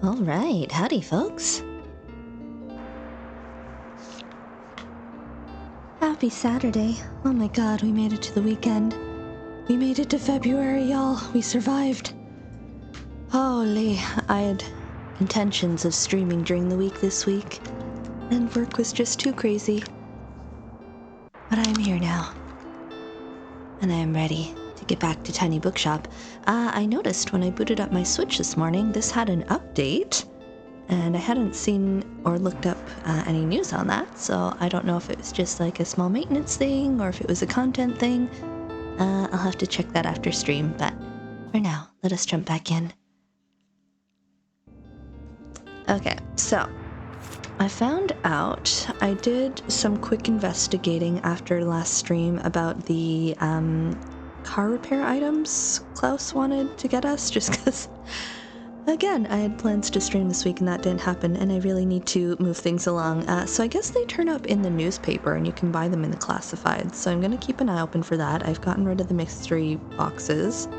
All right, howdy folks. Happy Saturday. Oh my god, we made it to the weekend. We made it to February, y'all. We survived. Holy, I had intentions of streaming during the week this week, and work was just too crazy. But I'm here now, and I am ready to get back to Tiny Bookshop. I noticed when I booted up my Switch this morning, this had an update, and I hadn't seen or looked up any news on that, so I don't know if it was just like a small maintenance thing or if it was a content thing. I'll have to check that after stream, but for now, let us jump back in. Okay, so I found out, I did some quick investigating after last stream about the car repair items Klaus wanted to get us, just because, again, I had plans to stream this week and that didn't happen, and I really need to move things along. So I guess they turn up in the newspaper and you can buy them in the classifieds, so I'm going to keep an eye open for that. I've gotten rid of the mystery boxes,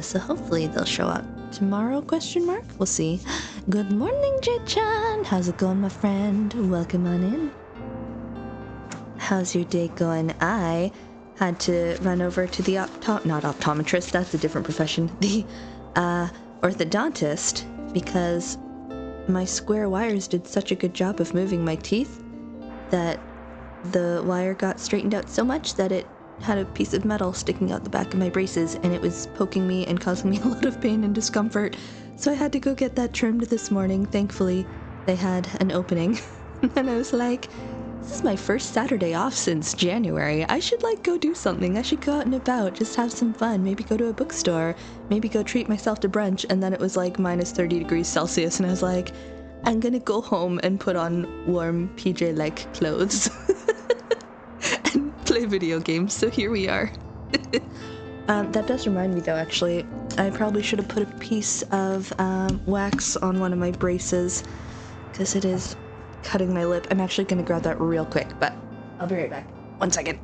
so hopefully they'll show up tomorrow, question mark? We'll see. Good morning, Jay-chan. How's it going, my friend? Welcome on in. How's your day going? I had to run over to the not optometrist, that's a different profession, the orthodontist, because my square wires did such a good job of moving my teeth that the wire got straightened out so much that it had a piece of metal sticking out the back of my braces, and it was poking me and causing me a lot of pain and discomfort. So I had to go get that trimmed this morning. Thankfully, they had an opening. And I was like, this is my first Saturday off since January. I should go do something. I should go out and about, just have some fun. Maybe go to a bookstore, maybe go treat myself to brunch. And then it was minus 30 degrees Celsius. And I was like, I'm gonna go home and put on warm PJ-like clothes. Play video games, so here we are. That does remind me though, actually, I probably should have put a piece of wax on one of my braces, because it is cutting my lip. I'm actually going to grab that real quick, but I'll be right back. 1 second.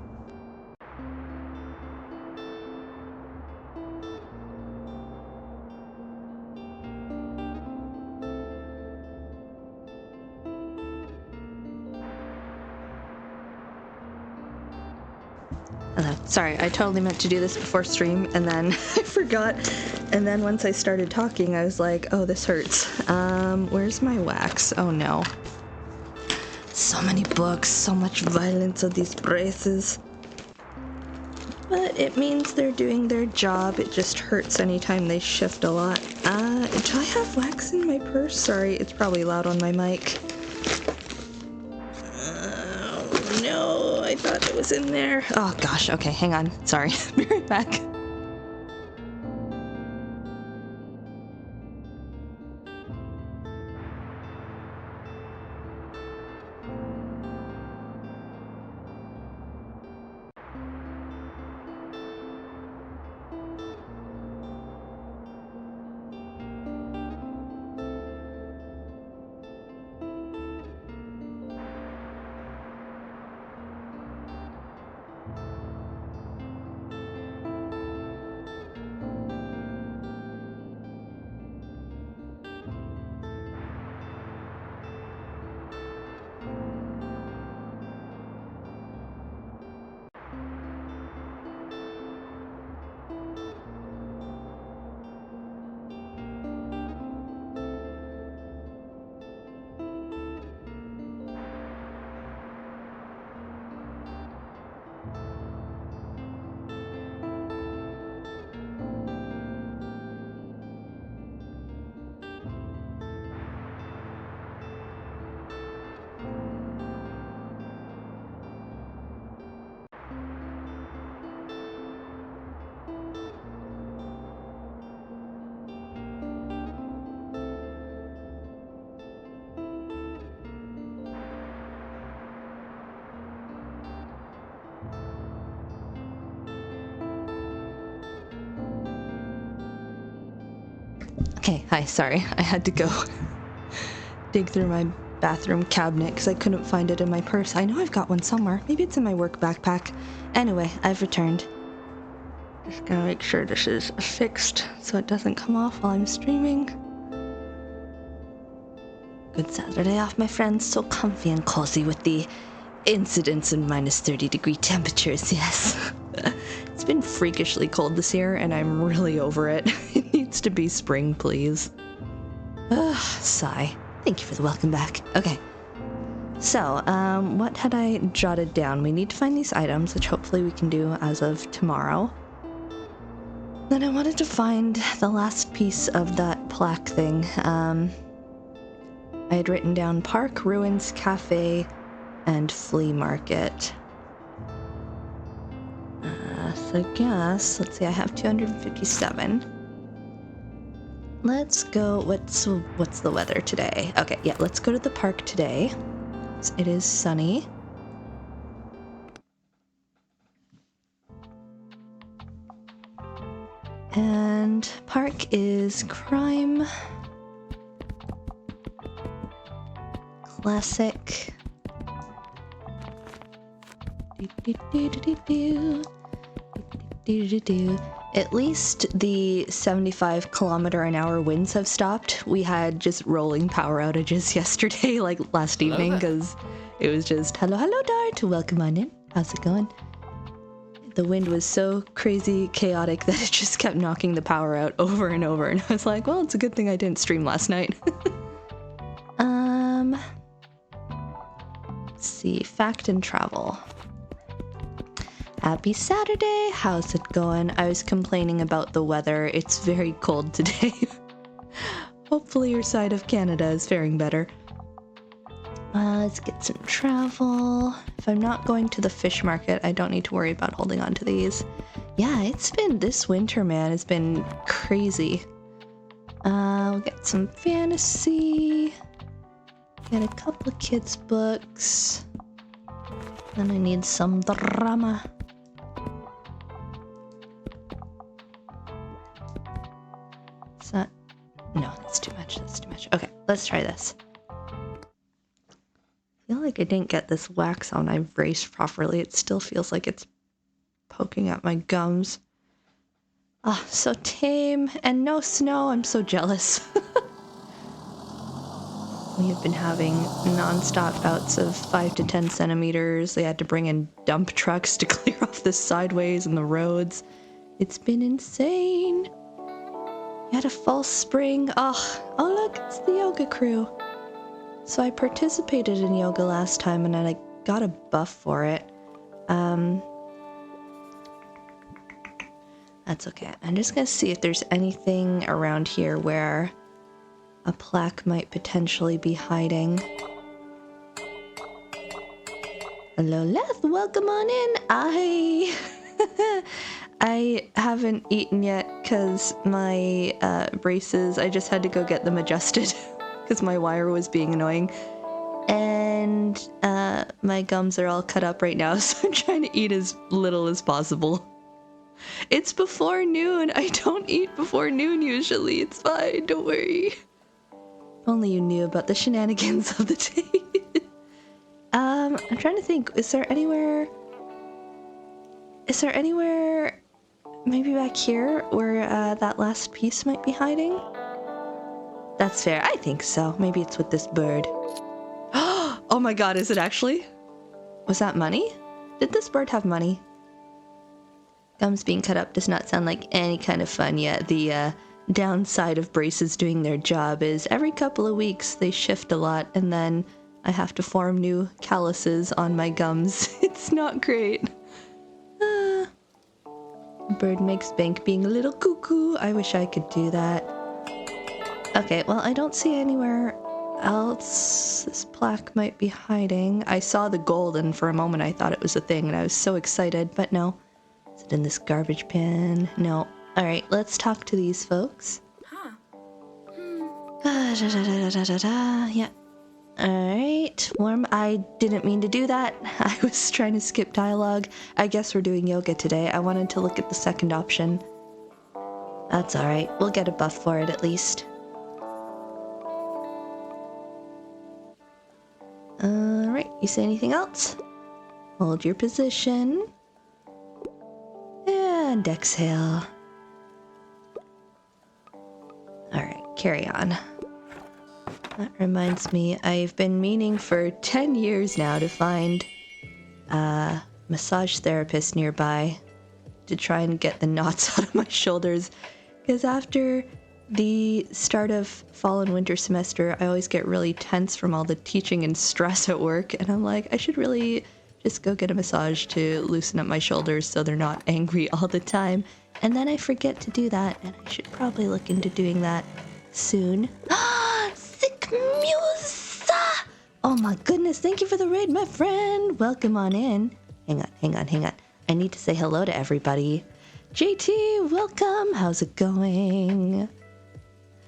Hello. Sorry, I totally meant to do this before stream, and then I forgot. And then once I started talking, I was like, oh, this hurts. Where's my wax? Oh, no. So many books, so much violence of these braces. But it means they're doing their job. It just hurts anytime they shift a lot. Do I have wax in my purse? Sorry, it's probably loud on my mic. No, I thought it was in there. Oh gosh, okay, hang on. Sorry, be right back. Okay, hi, sorry. I had to go dig through my bathroom cabinet because I couldn't find it in my purse. I know I've got one somewhere. Maybe it's in my work backpack. Anyway, I've returned. Just gonna make sure this is fixed so it doesn't come off while I'm streaming. Good Saturday off, my friends. So comfy and cozy with the incidents in minus 30-degree temperatures, yes. It's been freakishly cold this year, and I'm really over it. It needs to be spring, please. Sigh. Thank you for the welcome back. Okay. So, what had I jotted down? We need to find these items, which hopefully we can do as of tomorrow. Then I wanted to find the last piece of that plaque thing. I had written down Park, Ruins, Cafe, and Flea Market. So I guess, let's see, I have 257. Let's go, what's the weather today? Okay, yeah, let's go to the park today. It is sunny. And park is crime. Classic. At least the 75-kilometer-an-hour winds have stopped. We had just rolling power outages yesterday, like last evening, because it was just, hello, Dart, welcome on in. How's it going? The wind was so crazy chaotic that it just kept knocking the power out over and over, and I was like, well, it's a good thing I didn't stream last night. Let's see, fact and travel. Happy Saturday! How's it going? I was complaining about the weather. It's very cold today. Hopefully your side of Canada is faring better. Let's get some travel. If I'm not going to the fish market, I don't need to worry about holding on to these. Yeah, it's been, this winter, man, has been crazy. We'll get some fantasy. Get a couple of kids' books. Then I need some drama. Is that... No, that's too much. That's too much. Okay, let's try this. I feel like I didn't get this wax on my brace properly. It still feels like it's poking at my gums. Ah, so tame and no snow. I'm so jealous. We have been having non-stop bouts of 5 to 10 centimeters. They had to bring in dump trucks to clear off the sideways and the roads. It's been insane. You had a false spring. Oh, look, it's the yoga crew. So I participated in yoga last time and I got a buff for it. That's okay. I'm just gonna see if there's anything around here where a plaque might potentially be hiding. Hello, Leth. Welcome on in. I haven't eaten yet because my braces, I just had to go get them adjusted because my wire was being annoying. And my gums are all cut up right now, so I'm trying to eat as little as possible. It's before noon. I don't eat before noon usually. It's fine. Don't worry. If only you knew about the shenanigans of the day. I'm trying to think. Is there anywhere maybe back here where that last piece might be hiding? That's fair. I think so. Maybe it's with this bird. Oh my god, is it actually? Was that money? Did this bird have money? Gums being cut up does not sound like any kind of fun yet. The downside of braces doing their job is every couple of weeks they shift a lot and then I have to form new calluses on my gums. It's not great. Bird makes bank being a little cuckoo. I wish I could do that. Okay, well, I don't see anywhere else this plaque might be hiding. I saw the gold and for a moment I thought it was a thing and I was so excited, but no. Is it in this garbage bin? No. Alright, let's talk to these folks. Huh. Yeah. Alright. Warm. I didn't mean to do that. I was trying to skip dialogue. I guess we're doing yoga today. I wanted to look at the second option. That's alright. We'll get a buff for it at least. Alright. You say anything else? Hold your position. And exhale. Alright, carry on. That reminds me, I've been meaning for 10 years now to find a massage therapist nearby to try and get the knots out of my shoulders. Because after the start of fall and winter semester, I always get really tense from all the teaching and stress at work. And I'm like, I should really just go get a massage to loosen up my shoulders so they're not angry all the time. And then I forget to do that, and I should probably look into doing that soon. Sick Musa! Oh my goodness, thank you for the raid, my friend. Welcome on in. Hang on. I need to say hello to everybody. JT, welcome. How's it going?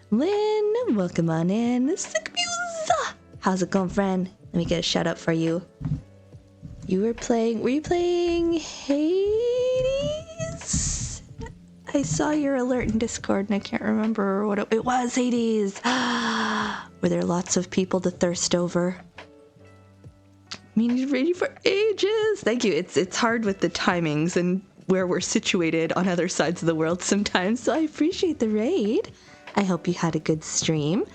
Lynn, welcome on in. Sick Musa! How's it going, friend? Let me get a shout out for you. Were you playing Hades? I saw your alert in Discord and I can't remember what it was. Hades! Were there lots of people to thirst over? Meaning ready for ages. Thank you. It's hard with the timings and where we're situated on other sides of the world sometimes, so I appreciate the raid. I hope you had a good stream.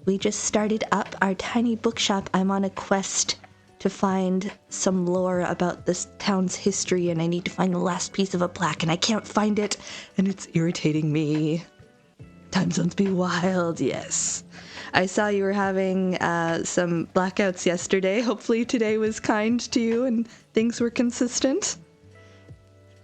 We just started up our tiny bookshop. I'm on a quest to find some lore about this town's history, and I need to find the last piece of a plaque, and I can't find it, and it's irritating me. Time zones be wild, yes. I saw you were having some blackouts yesterday. Hopefully today was kind to you and things were consistent.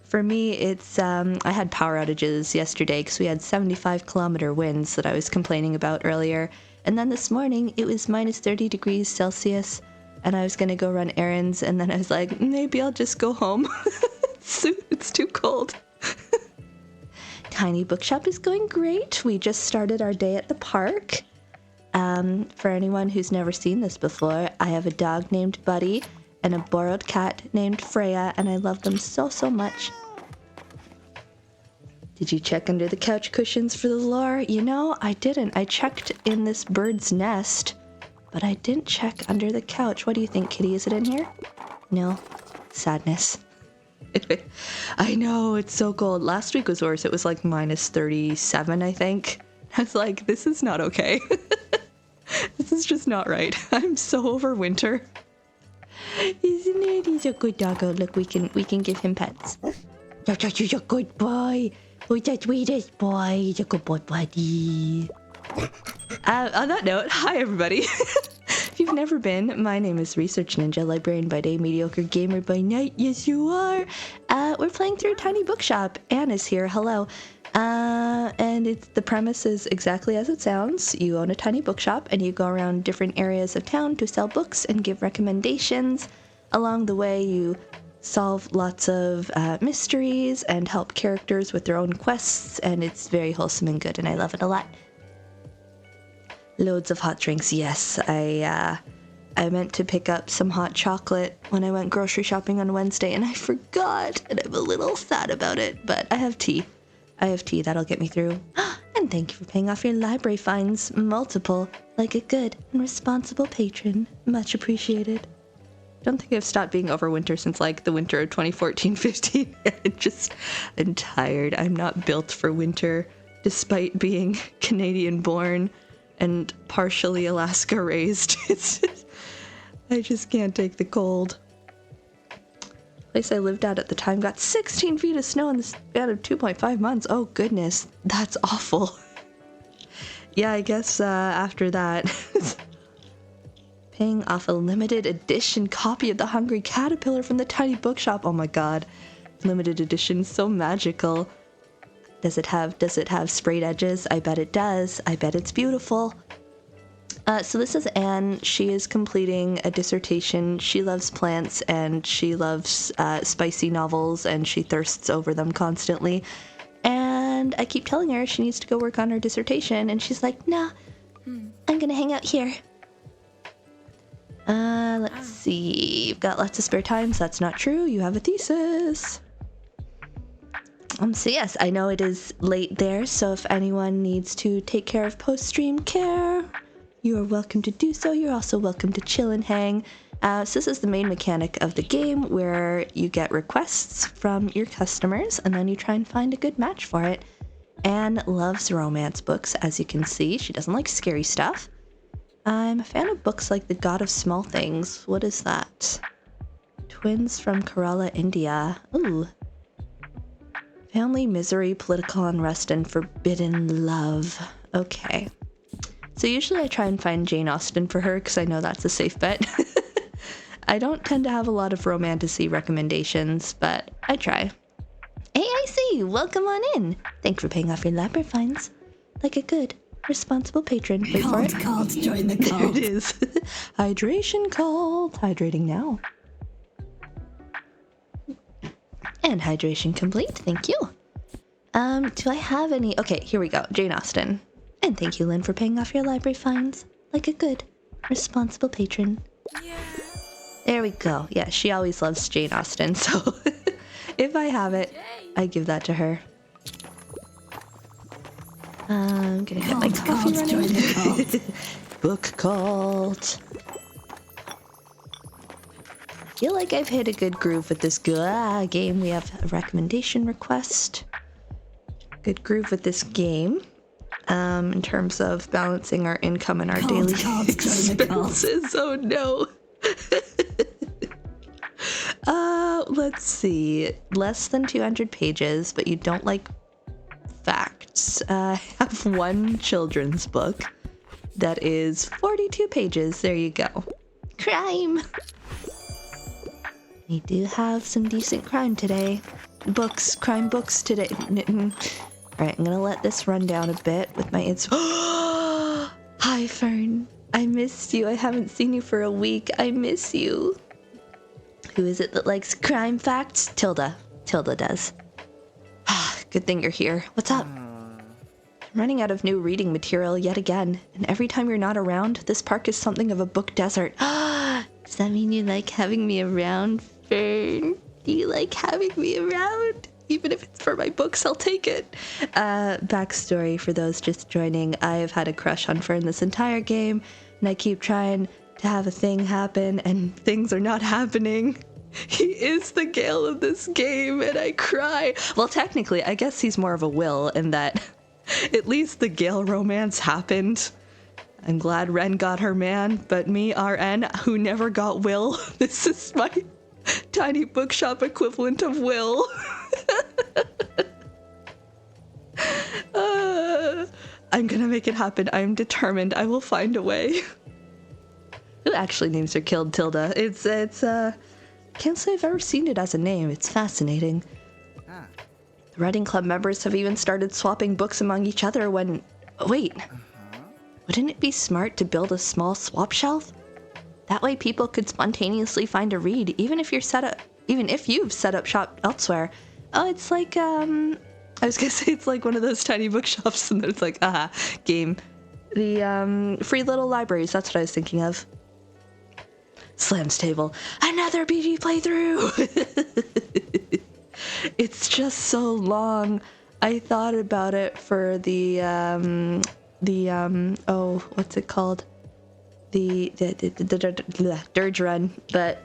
For me, it's I had power outages yesterday because we had 75-kilometer winds that I was complaining about earlier. And then this morning, it was minus 30 degrees Celsius, and I was going to go run errands, and then I was like, maybe I'll just go home. It's too cold. Tiny Bookshop is going great. We just started our day at the park. For anyone who's never seen this before, I have a dog named Buddy and a borrowed cat named Freya, and I love them so, so much. Did you check under the couch cushions for the lore? You know, I didn't. I checked in this bird's nest, but I didn't check under the couch. What do you think, Kitty? Is it in here? No. Sadness. I know, it's so cold. Last week was worse. It was like minus 37, I think. I was like, this is not okay. This is just not right. I'm so over winter. Isn't it? He's a good doggo. Look, we can give him pets. You're a good boy. Who's the sweetest boy? He's a good boy, Buddy. On that note, hi everybody. If you've never been, my name is Research Ninja, librarian by day, mediocre gamer by night. Yes, you are. We're playing through Tiny Bookshop. Anna's here. Hello. And the premise is exactly as it sounds. You own a tiny bookshop and you go around different areas of town to sell books and give recommendations. Along the way, you solve lots of mysteries and help characters with their own quests, and it's very wholesome and good, and I love it a lot. Loads of hot drinks, yes. I meant to pick up some hot chocolate when I went grocery shopping on Wednesday, and I forgot, and I'm a little sad about it, but I have tea. That'll get me through. And thank you for paying off your library fines, multiple, like a good and responsible patron. Much appreciated. Don't think I've stopped being overwinter since like the winter of 2014-15. I'm tired. I'm not built for winter, despite being Canadian born and partially Alaska raised. I just can't take the cold. The place I lived at the time got 16 feet of snow in the span of 2.5 months. Oh goodness, that's awful. Yeah, I guess after that, paying off a limited edition copy of The Hungry Caterpillar from the Tiny Bookshop. Oh my god, limited edition, so magical. Does it have sprayed edges? I bet it does. I bet it's beautiful. So this is Anne. She is completing a dissertation. She loves plants and she loves spicy novels and she thirsts over them constantly. And I keep telling her she needs to go work on her dissertation and she's like, nah, I'm gonna hang out here. Let's see. You've got lots of spare time, so that's not true. You have a thesis. So yes, I know it is late there, so if anyone needs to take care of post-stream care, you are welcome to do so. You're also welcome to chill and hang. So this is the main mechanic of the game where you get requests from your customers and then you try and find a good match for it. Anne loves romance books, as you can see. She doesn't like scary stuff. I'm a fan of books like The God of Small Things. What is that? Twins from Kerala, India. Ooh. Family misery, political unrest, and forbidden love. Okay. So usually I try and find Jane Austen for her because I know that's a safe bet. I don't tend to have a lot of romantasy recommendations, but I try. AIC, welcome on in. Thanks for paying off your library fines. Like a good, responsible patron. Wait for it. Called, join the call. There it is. Hydration called. Hydrating now. And hydration complete. Thank you. Do I have any? Okay, here we go. Jane Austen. And thank you, Lynn, for paying off your library fines. Like a good, responsible patron. Yeah. There we go. Yeah, she always loves Jane Austen, so if I have it, I give that to her. I'm gonna get my coffee running. Book cult. I feel like I've hit a good groove with this game. We have a recommendation request. Good groove with this game. In terms of balancing our income and our daily expenses. Oh no. Let's see. Less than 200 pages, but you don't like facts. I have one children's book that is 42 pages. There you go. Crime. We do have some decent crime today. Crime books today. Alright, I'm gonna let this run down a bit with my Hi, Fern. I missed you. I haven't seen you for a week. I miss you. Who is it that likes crime facts? Tilda. Tilda does. Good thing you're here. What's up? I'm running out of new reading material yet again, and every time you're not around, this park is something of a book desert. Does that mean you like having me around, Fern? Do you like having me around? Even if it's for my books, I'll take it. Backstory for those just joining. I have had a crush on Fern this entire game, and I keep trying to have a thing happen, and things are not happening. He is the Gale of this game, and I cry. Well, technically, I guess he's more of a Will in that at least the Gale romance happened. I'm glad Ren got her man, but me, RN, who never got Will, this is my tiny bookshop equivalent of Will. I'm gonna make it happen. I'm determined. I will find a way. Who actually names her killed Tilda? It's can't say I've ever seen it as a name. It's fascinating. The writing club members have even started swapping books among each other when... Wait. Wouldn't it be smart to build a small swap shelf? That way people could spontaneously find a read, even if you've set up shop elsewhere. Oh, it's like, I was gonna say it's like one of those tiny bookshops, and then it's like, game. The, free little libraries, that's what I was thinking of. Slams table. Another BG playthrough! It's just so long. I thought about it for the what's it called? The Dirge run, but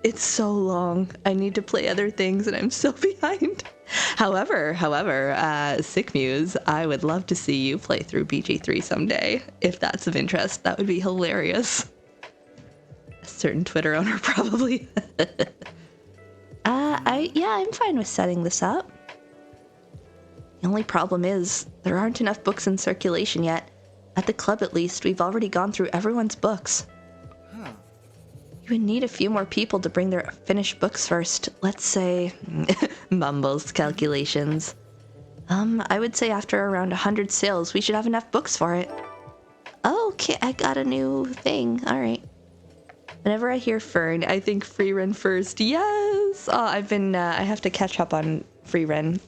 it's so long. I need to play other things and I'm so behind. However, Sick Muse, I would love to see you play through BG3 someday. If that's of interest, that would be hilarious. A certain Twitter owner probably. I'm fine with setting this up. The only problem is there aren't enough books in circulation yet. At the club, at least, we've already gone through everyone's books. You would need a few more people to bring their finished books first. Let's say, Mumbles calculations. I would say after around 100 sales, we should have enough books for it. Okay, I got a new thing. All right. Whenever I hear Fern, I think Free Run first. Yes! Oh, I have to catch up on Free Run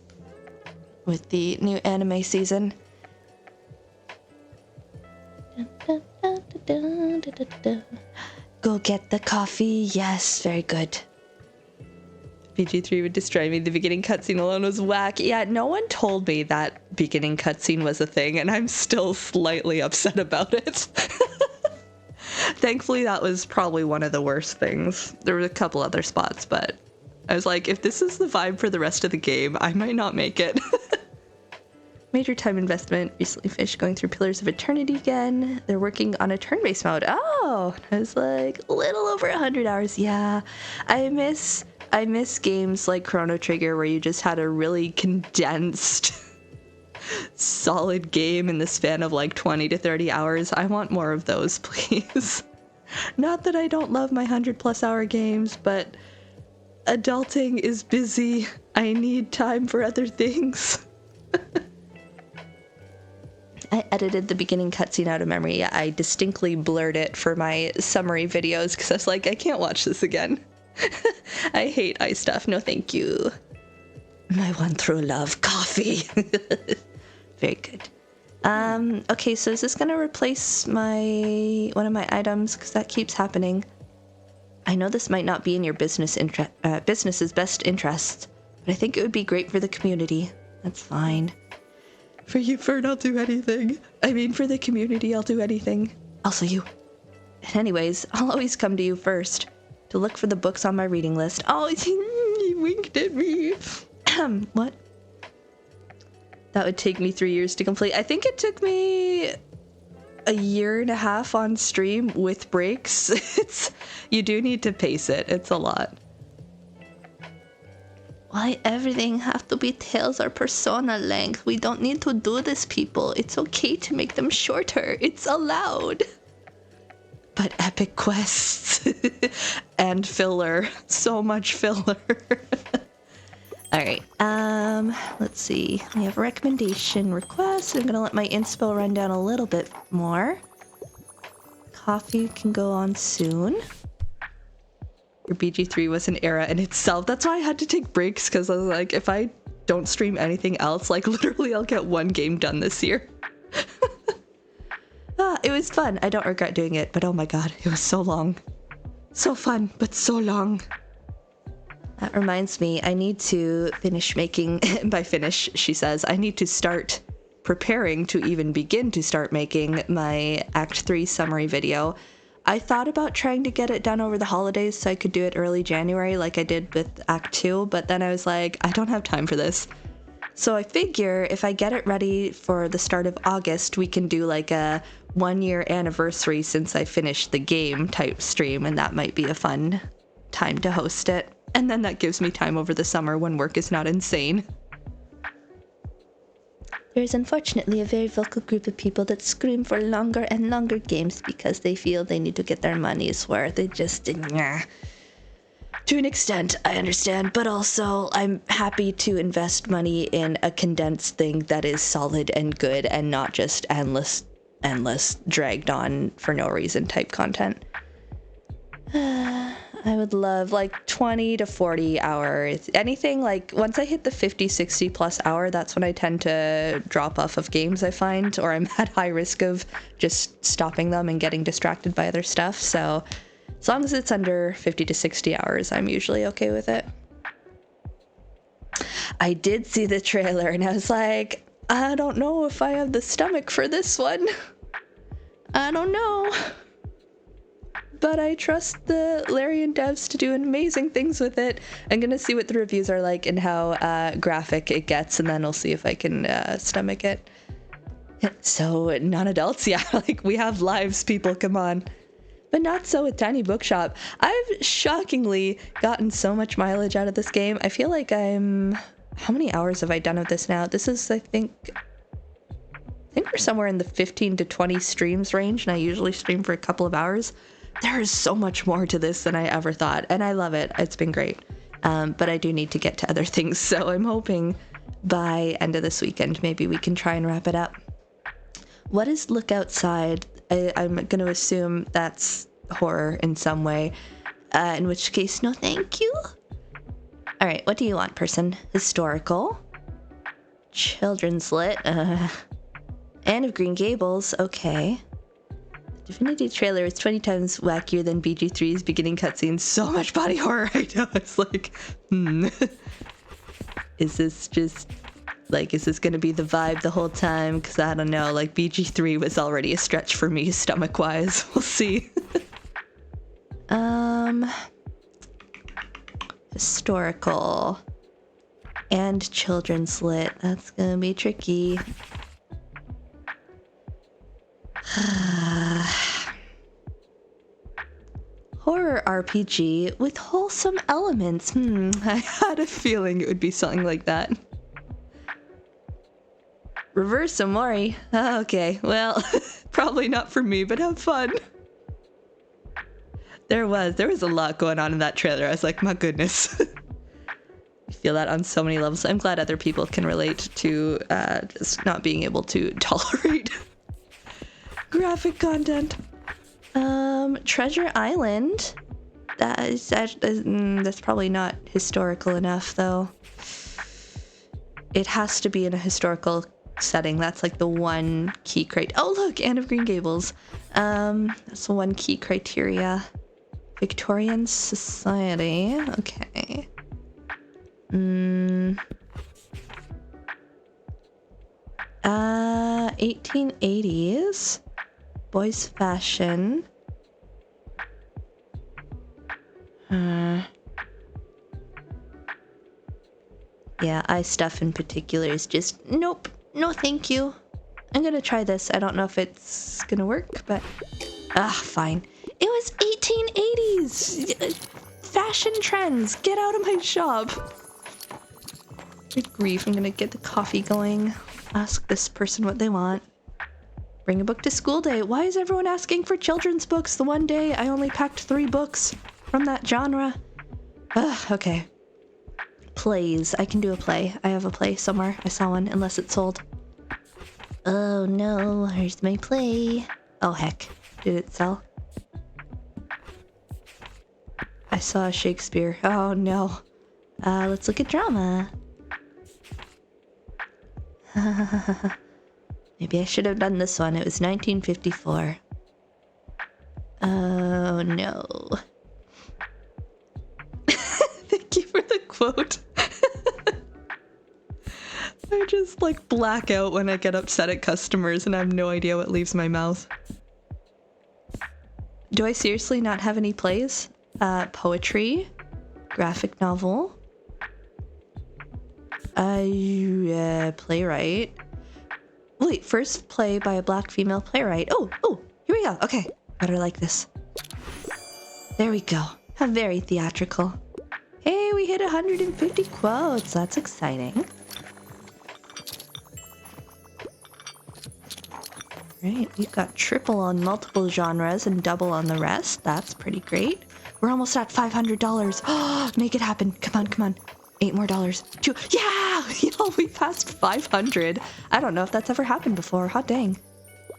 with the new anime season. Go get the coffee. Yes, very good. BG3 would destroy me. The beginning cutscene alone was whack. Yeah, no one told me that beginning cutscene was a thing, and I'm still slightly upset about it. Thankfully, that was probably one of the worst things. There were a couple other spots, but I was like, if this is the vibe for the rest of the game, I might not make it. Major time investment. Recently finished going through Pillars of Eternity again. They're working on a turn-based mode. Oh, I was like a little over 100 hours. Yeah, I miss games like Chrono Trigger where you just had a really condensed, solid game in the span of like 20 to 30 hours. I want more of those, please. Not that I don't love my 100+ hour games, but adulting is busy. I need time for other things. I edited the beginning cutscene out of memory. I distinctly blurred it for my summary videos because I was like, I can't watch this again. I hate iStuff. No, thank you. My one true love, coffee. Very good. Okay, so is this going to replace one of my items? Because that keeps happening. I know this might not be in your business's best interests, but I think it would be great for the community. That's fine. For you, Fern, I'll do anything. I mean, for the community, I'll do anything. Also you. And anyways, I'll always come to you first to look for the books on my reading list. Oh, he winked at me. What? That would take me 3 years to complete. I think it took me a year and a half on stream with breaks. You do need to pace it. It's a lot. Why everything have to be Tales or Persona length? We don't need to do this, people. It's okay to make them shorter. It's allowed. But epic quests and filler. So much filler. Alright, let's see. We have a recommendation request. I'm gonna let my inspo run down a little bit more. Coffee can go on soon. Your BG3 was an era in itself. That's why I had to take breaks, because I was like, if I don't stream anything else, like literally I'll get one game done this year. It was fun. I don't regret doing it, but oh my god, it was so long. So fun, but so long. That reminds me, I need to finish making, by finish, she says, I need to start preparing to even begin to start making my Act 3 summary video. I thought about trying to get it done over the holidays so I could do it early January like I did with Act 2, but then I was like, I don't have time for this. So I figure if I get it ready for the start of August, we can do like a 1-year anniversary since I finished the game type stream, and that might be a fun time to host it. And then that gives me time over the summer when work is not insane. There is unfortunately a very vocal group of people that scream for longer and longer games because they feel they need to get their money's worth. They just, nah. To an extent, I understand, but also I'm happy to invest money in a condensed thing that is solid and good and not just endless, dragged on for no reason type content. I would love like 20 to 40 hours. Anything like once I hit the 50, 60 plus hour, that's when I tend to drop off of games, I find, or I'm at high risk of just stopping them and getting distracted by other stuff. So as long as it's under 50 to 60 hours, I'm usually okay with it. I did see the trailer and I was like, I don't know if I have the stomach for this one. I don't know. But I trust the Larian devs to do amazing things with it. I'm gonna see what the reviews are like and how graphic it gets, and then I'll see if I can stomach it. So, non-adults, yeah, like we have lives, people, come on. But not so with Tiny Bookshop. I've shockingly gotten so much mileage out of this game. I feel like how many hours have I done of this now? This is, I think we're somewhere in the 15 to 20 streams range, and I usually stream for a couple of hours. There is so much more to this than I ever thought, and I love it. It's been great. But I do need to get to other things, so I'm hoping by end of this weekend, maybe we can try and wrap it up. What is Look Outside? I'm going to assume that's horror in some way, in which case, no thank you. All right, what do you want, person? Historical. Children's lit. Anne of Green Gables, okay. Divinity trailer is 20 times wackier than BG3's beginning cutscene. So much body horror. I know. It's like, is this just, like, is this going to be the vibe the whole time? Because I don't know. Like, BG3 was already a stretch for me stomach-wise. We'll see. Historical. And children's lit. That's gonna be tricky. Horror RPG with wholesome elements. I had a feeling it would be something like that. Reverse Amori. Okay, well, probably not for me, but have fun. There was a lot going on in that trailer. I was like, my goodness. I feel that on so many levels. I'm glad other people can relate to just not being able to tolerate graphic content. Treasure Island. That's probably not historical enough, though. It has to be in a historical setting. That's like the one key criteria. Oh, look, Anne of Green Gables. That's the one key criteria. Victorian society. Okay. 1880s. Boys fashion. Yeah, eye stuff in particular is just nope. No, thank you. I'm gonna try this. I don't know if it's gonna work, but fine. It was 1880s. Fashion trends. Get out of my shop. Good grief, I'm gonna get the coffee going. Ask this person what they want. Bring a book to school day. Why is everyone asking for children's books? The one day I only packed 3 books from that genre. Okay. Plays. I can do a play. I have a play somewhere. I saw one, unless it's sold. Oh no, here's my play. Oh heck. Did it sell? I saw Shakespeare. Oh no. Let's look at drama. Maybe I should have done this one. It was 1954. Oh no. Thank you for the quote. I just like black out when I get upset at customers and I have no idea what leaves my mouth. Do I seriously not have any plays? Poetry, graphic novel, playwright. Wait, first play by a black female playwright. Oh, here we go. Okay, better like this. There we go. How very theatrical. Hey, we hit 150 quotes. That's exciting. Right, we've got triple on multiple genres and double on the rest. That's pretty great. We're almost at $500. Oh, make it happen. Come on. $8 more. Yeah! We passed 500. I don't know if that's ever happened before. Hot dang.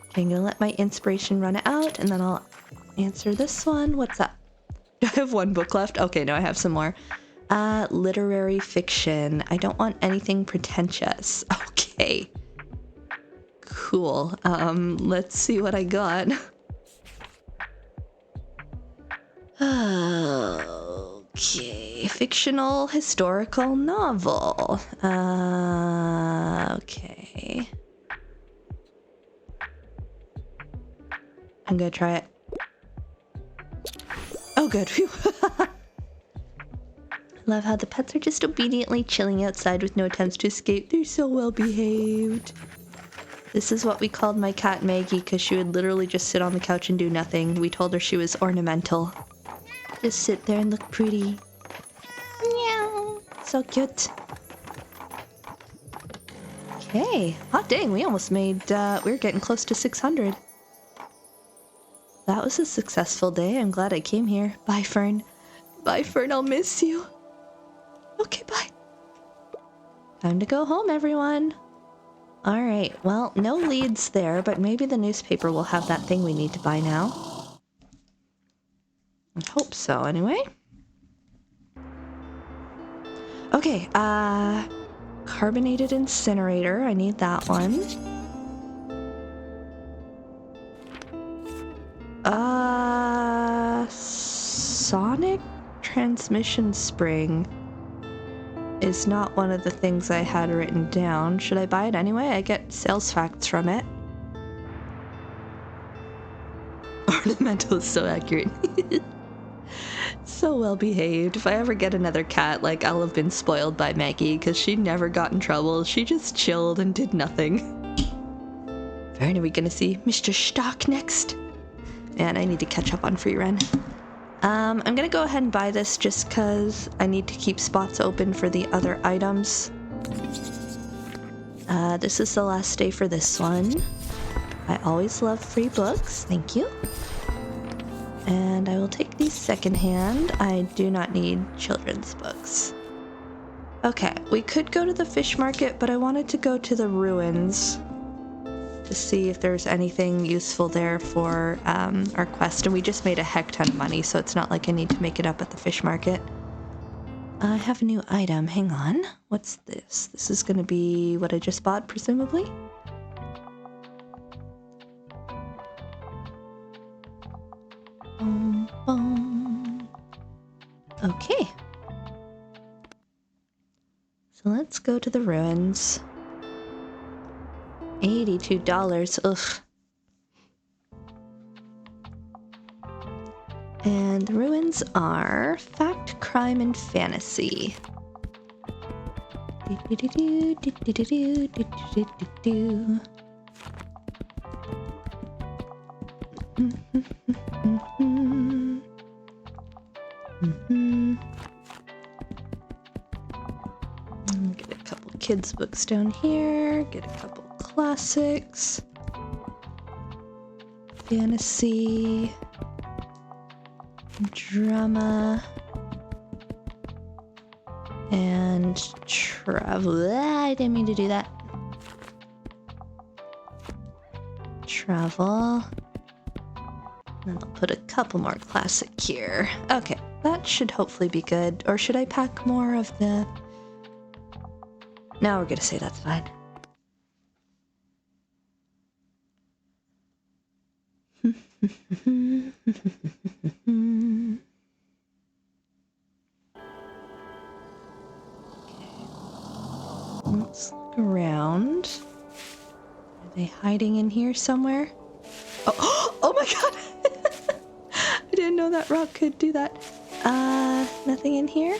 Okay, I'm gonna let my inspiration run out and then I'll answer this one. What's up? Do I have 1 book left? Okay, no, I have some more. Literary fiction. I don't want anything pretentious. Okay. Cool. Let's see what I got. Okay. Fictional historical novel. Okay. I'm gonna try it. Oh, good. Phew. Love how the pets are just obediently chilling outside with no attempts to escape. They're so well behaved. This is what we called my cat Maggie because she would literally just sit on the couch and do nothing. We told her she was ornamental. Just sit there and look pretty. Meow. So cute. Okay. Hot dang, we almost made, we're getting close to 600. That was a successful day. I'm glad I came here. Bye, Fern. Bye, Fern. I'll miss you. Okay, bye. Time to go home, everyone. Alright, well, no leads there, but maybe the newspaper will have that thing we need to buy now. I hope so, anyway. Okay, carbonated incinerator. I need that one. Sonic transmission spring is not one of the things I had written down. Should I buy it anyway? I get sales facts from it. Ornamental is so accurate. so well behaved. If I ever get another cat, like, I'll have been spoiled by Maggie, because she never got in trouble. She just chilled and did nothing. Are we gonna see Mr. Stock next? Man, I need to catch up on free run. I'm gonna go ahead and buy this just because I need to keep spots open for the other items. This is the last day for this one. I always love free books. Thank you. And I will take these secondhand. I do not need children's books. Okay, we could go to the fish market, but I wanted to go to the ruins to see if there's anything useful there for our quest. And we just made a heck ton of money, so it's not like I need to make it up at the fish market. I have a new item. Hang on. What's this? This is going to be what I just bought, presumably. Okay. So let's go to the ruins. $82. Ugh. And the ruins are fact, crime, and fantasy. Get a couple kids' books down here. Get a couple classics. Fantasy. Drama. And travel. I didn't mean to do that. Travel. And I'll put a couple more classic here. Okay, that should hopefully be good. Or should I pack more of the... No, we're gonna say that's fine. Let's look around. Are they hiding in here somewhere? Oh, oh my god! I didn't know that rock could do that. Nothing in here?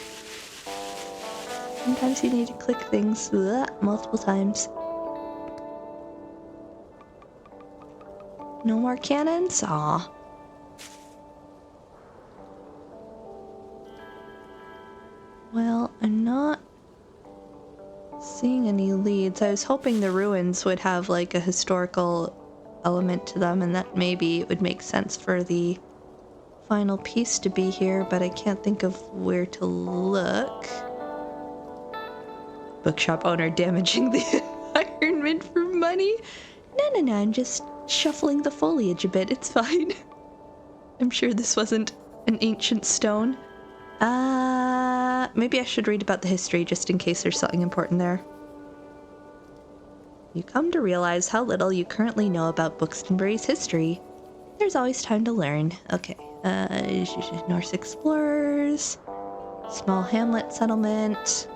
Sometimes you need to click things multiple times. No more cannons? Aw. Well, I'm not seeing any leads. I was hoping the ruins would have like a historical element to them and that maybe it would make sense for the final piece to be here, but I can't think of where to look. Bookshop owner damaging the environment for money? No, I'm just shuffling the foliage a bit. It's fine. I'm sure this wasn't an ancient stone. Maybe I should read about the history just in case there's something important there. You come to realize how little you currently know about Buxtonbury's history. There's always time to learn. Okay. Norse explorers. Small hamlet settlement.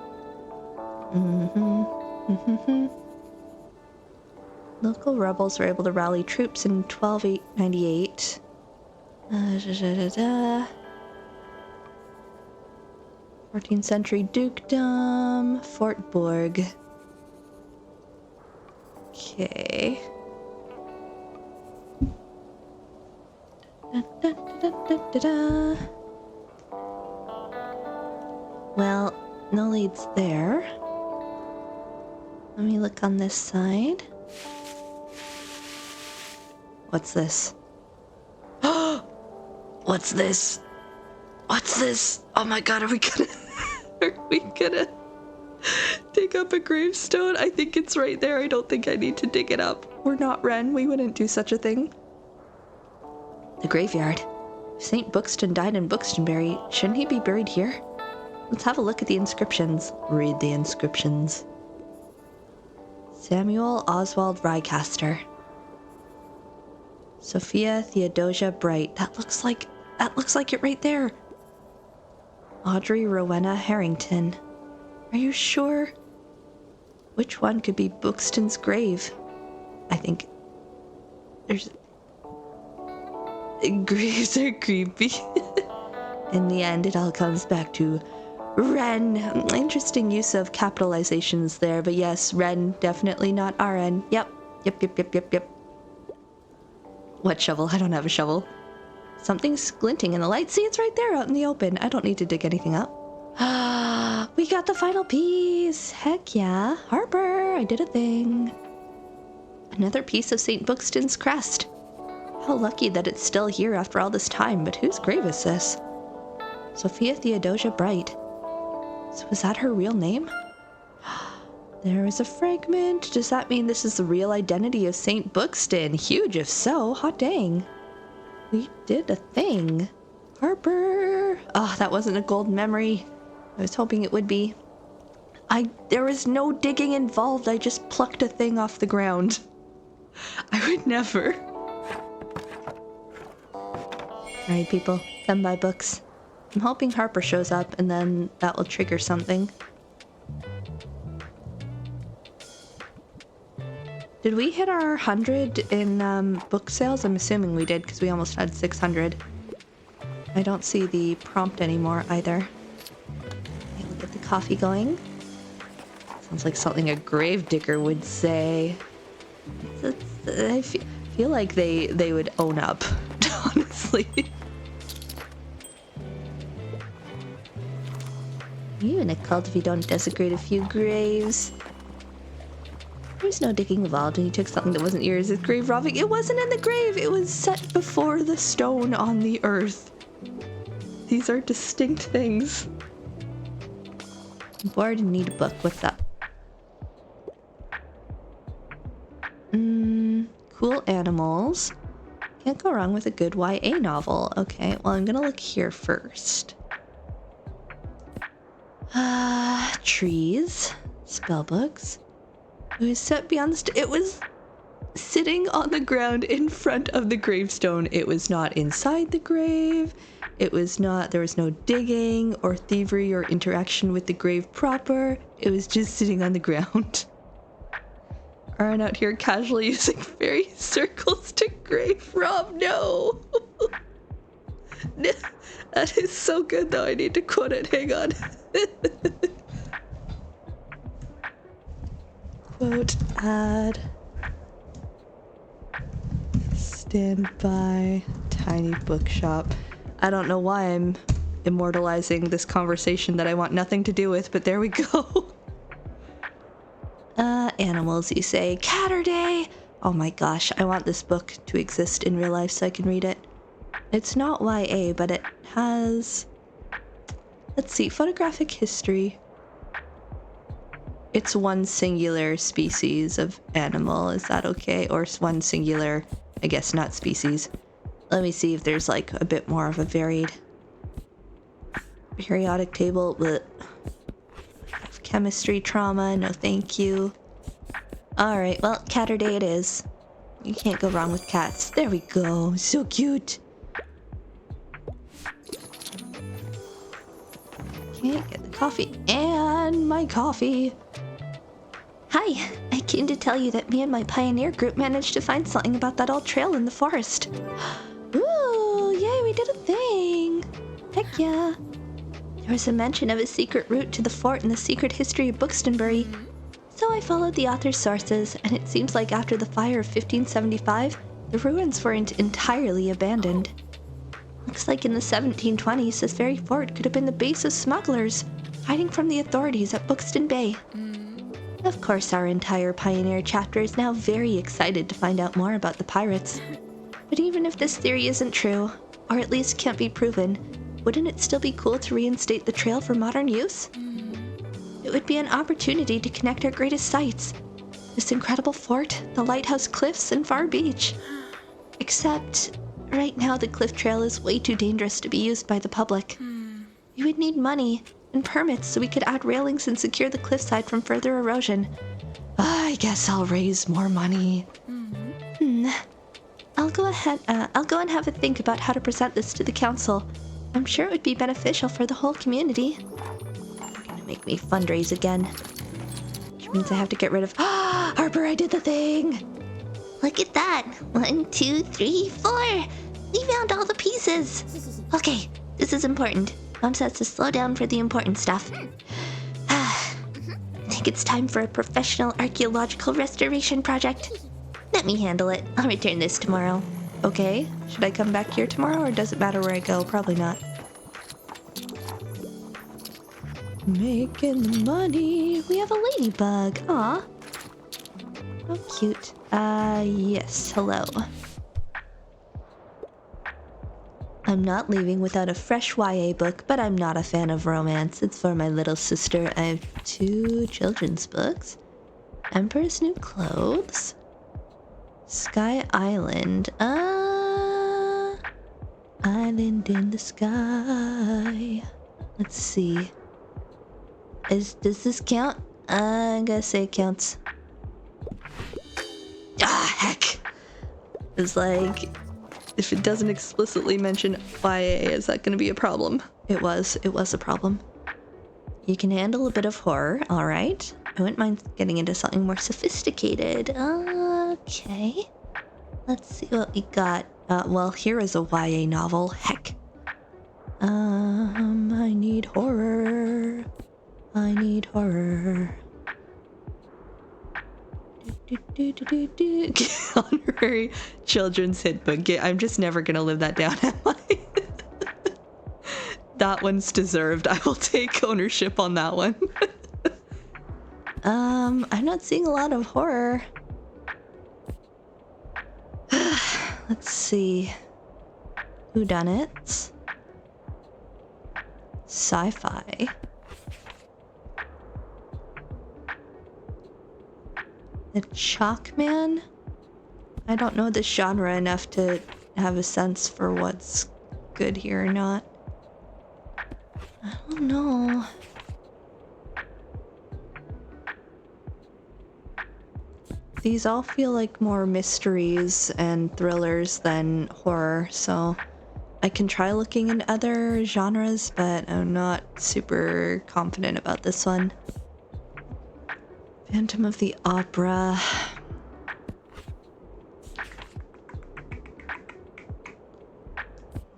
Local rebels were able to rally troops in 1298. 14th century dukedom. Fort Bourg. Okay. Well, no leads there. Let me look on this side. What's this? What's this? What's this? Oh my god, are we gonna dig up a gravestone? I think it's right there. I don't think I need to dig it up. We're not Wren. We wouldn't do such a thing. The graveyard. If St. Buxton died in Buxtonbury, shouldn't he be buried here? Let's have a look at the inscriptions. Read the inscriptions. Samuel Oswald Rycaster. Sophia Theodosia Bright. That looks like it right there. Audrey Rowena Harrington. Are you sure? Which one could be Buxton's grave? I think there's... Graves are creepy. in the end, it all comes back to Ren. Interesting use of capitalizations there, but yes, Ren, definitely not RN. Yep. What shovel? I don't have a shovel. Something's glinting in the light. See, it's right there out in the open. I don't need to dig anything up. We got the final piece. Heck yeah. Harper, I did a thing. Another piece of St. Buxton's crest. How lucky that it's still here after all this time, but whose grave is this? Sophia Theodosia Bright. So was that her real name? There is a fragment. Does that mean this is the real identity of St. Buxton? Huge if so. Hot dang. We did a thing. Harper. Oh, that wasn't a gold memory. I was hoping it would be. There was no digging involved. I just plucked a thing off the ground. I would never. Alright, people. Come buy books. I'm hoping Harper shows up and then that will trigger something. Did we hit our 100 in book sales? I'm assuming we did because we almost had 600. I don't see the prompt anymore either. Okay, we'll get the coffee going. Sounds like something a grave digger would say. I feel like they would own up, honestly. You in a cult if you don't desecrate a few graves. There's no digging involved, and you took something that wasn't yours. It's grave robbing. It wasn't in the grave. It was set before the stone on the earth. These are distinct things. I'm bored and need a book. What's up? Cool animals. Can't go wrong with a good YA novel. Okay, well, I'm gonna look here first. Trees. Spell books. It was set beyond the it was sitting on the ground in front of the gravestone. It was not inside the grave. It was not, there was no digging or thievery or interaction with the grave proper. It was just sitting on the ground. Aaron out here casually using fairy circles to grave rob. No. That is so good though. I need to quote it. Hang on. Quote ad. Stand by tiny bookshop. I don't know why I'm immortalizing this conversation that I want nothing to do with, but there we go. Animals, you say. Catterday! Oh my gosh, I want this book to exist in real life so I can read it. It's not YA, but it has... Let's see, photographic history. It's one singular species of animal, is that okay? Or one singular, I guess not species. Let me see if there's like a bit more of a varied periodic table. But chemistry trauma, no thank you. Alright, well, Catterday it is. You can't go wrong with cats. There we go, so cute. Can't get the coffee and my coffee. Hi, I came to tell you that me and my pioneer group managed to find something about that old trail in the forest. Ooh, yay, we did a thing. Heck yeah. There was a mention of a secret route to the fort in the secret history of Buxtonbury. So I followed the author's sources, and it seems like after the fire of 1575, the ruins weren't entirely abandoned. Looks like in the 1720s, this very fort could have been the base of smugglers, hiding from the authorities at Buxton Bay. Of course, our entire Pioneer chapter is now very excited to find out more about the pirates. But even if this theory isn't true, or at least can't be proven, wouldn't it still be cool to reinstate the trail for modern use? It would be an opportunity to connect our greatest sites. This incredible fort, the lighthouse cliffs, and Far Beach. Except, right now the cliff trail is way too dangerous to be used by the public. We would need money and permits so we could add railings and secure the cliffside from further erosion. I guess I'll raise more money. I'll go and have a think about how to present this to the council. I'm sure it would be beneficial for the whole community. Gonna make me fundraise again. Which means I have to get rid of... Harper, I did the thing! Look at that! 1, 2, 3, 4! We found all the pieces! Okay, This is important. Mom says to slow down for the important stuff. I think it's time for a professional archaeological restoration project. Let me handle it. I'll return this tomorrow. Okay. Should I come back here tomorrow, or does it matter where I go? Probably not. Making the money. We have a ladybug. Aw. How cute. Yes. Hello. I'm not leaving without a fresh YA book, but I'm not a fan of romance. It's for my little sister. I have 2 children's books. Emperor's New Clothes. Sky Island. Island in the sky. Let's see. Does this count? I'm gonna say it counts. Ah, heck. It's like, if it doesn't explicitly mention YA, is that gonna be a problem? It was a problem. You can handle a bit of horror, alright. I wouldn't mind getting into something more sophisticated. Okay. Let's see what we got. Well, here is a YA novel. Heck. I need horror. I need horror. Honorary children's hit book. I'm just never gonna live that down, am I? That one's deserved. I will take ownership on that one. I'm not seeing a lot of horror. Let's see. Whodunits. Sci-fi. The Chalk Man? I don't know the genre enough to have a sense for what's good here or not. I don't know. These all feel like more mysteries and thrillers than horror, so I can try looking in other genres, but I'm not super confident about this one. Phantom of the Opera.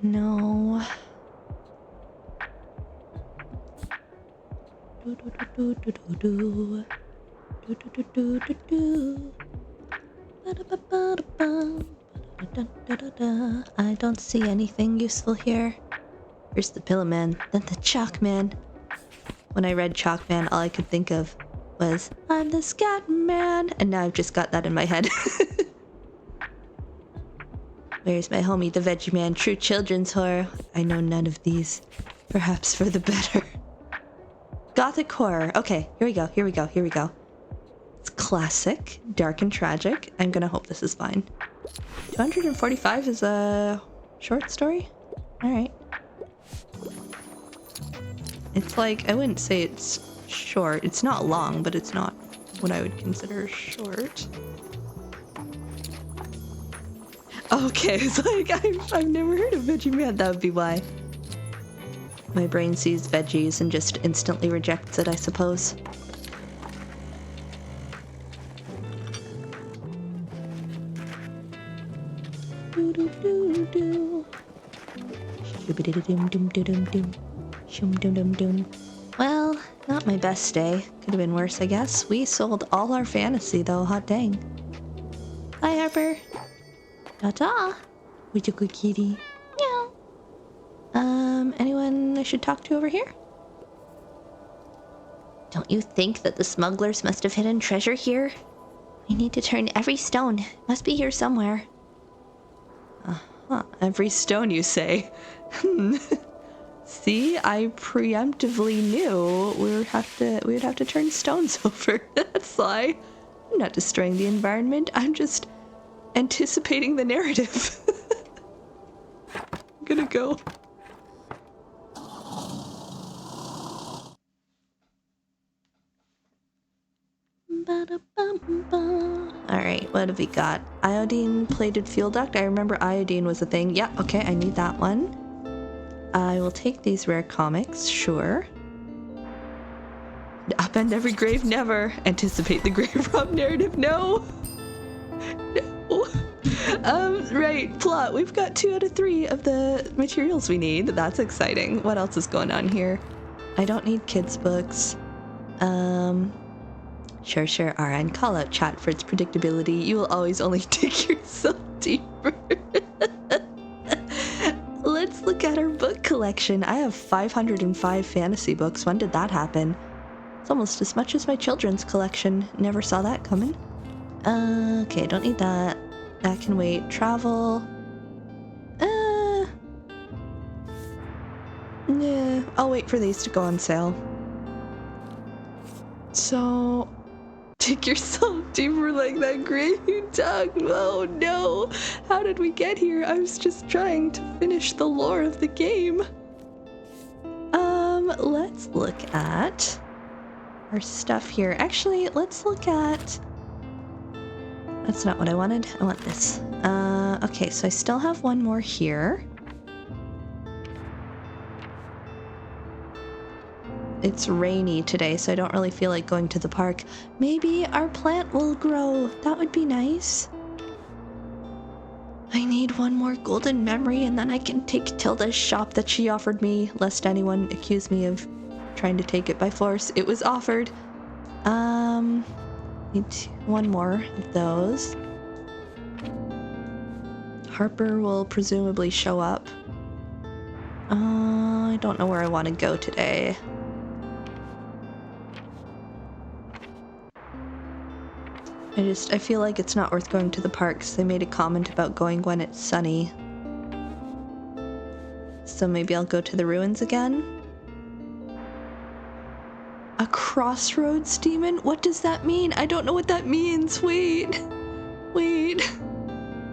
No. I don't see anything useful here. Here's the Pillow Man, then the Chalk Man. When I read Chalk Man, all I could think of was, I'm the Scat Man, and now I've just got that in my head. Where's my homie, the Veggie Man? True children's horror. I know none of these. Perhaps for the better. Gothic horror. Okay, here we go, here we go, here we go. It's classic, dark and tragic. I'm gonna hope this is fine. 245 is a short story? Alright. It's like, I wouldn't say it's short. It's not long, but it's not what I would consider short. Okay, it's like, I've never heard of Veggie Man. That would be why. My brain sees veggies and just instantly rejects it, I suppose. Well, not my best day. Could have been worse, I guess. We sold all our fantasy, though. Hot dang. Bye, Harper. Ta-ta. With a good kitty. Meow. Anyone I should talk to over here? Don't you think that the smugglers must have hidden treasure here? We need to turn every stone. It must be here somewhere. Uh-huh. Every stone, you say? See, I preemptively knew we would have to turn stones over. That's why. I'm not destroying the environment. I'm just anticipating the narrative. I'm gonna go. Alright, what have we got? Iodine plated fuel duct. I remember iodine was a thing. Yeah, okay, I need that one. I will take these rare comics, sure. Upend every grave, never. Anticipate the grave rob narrative, no. No. Right, plot. We've got 2 out of 3 of the materials we need. That's exciting. What else is going on here? I don't need kids' books. Sure, RN. Call out chat for its predictability. You will always only dig yourself deeper. Let's look at our book collection. I have 505 fantasy books. When did that happen? It's almost as much as my children's collection. Never saw that coming. Okay, don't need that. That can wait. Travel. Yeah, I'll wait for these to go on sale. So, dig yourself deeper like that grave you dug. Oh no, how did we get here? I was just trying to finish the lore of the game. Let's look at our stuff here. Actually, let's look at... That's not what I wanted. I want this. Okay, so I still have one more here. It's rainy today, so I don't really feel like going to the park. Maybe our plant will grow. That would be nice. I need one more golden memory, and then I can take Tilda's shop that she offered me, lest anyone accuse me of trying to take it by force. It was offered. Need one more of those. Harper will presumably show up. I don't know where I want to go today. I feel like it's not worth going to the parks. They made a comment about going when it's sunny. So maybe I'll go to the ruins again. A crossroads demon? What does that mean? I don't know what that means. Wait. I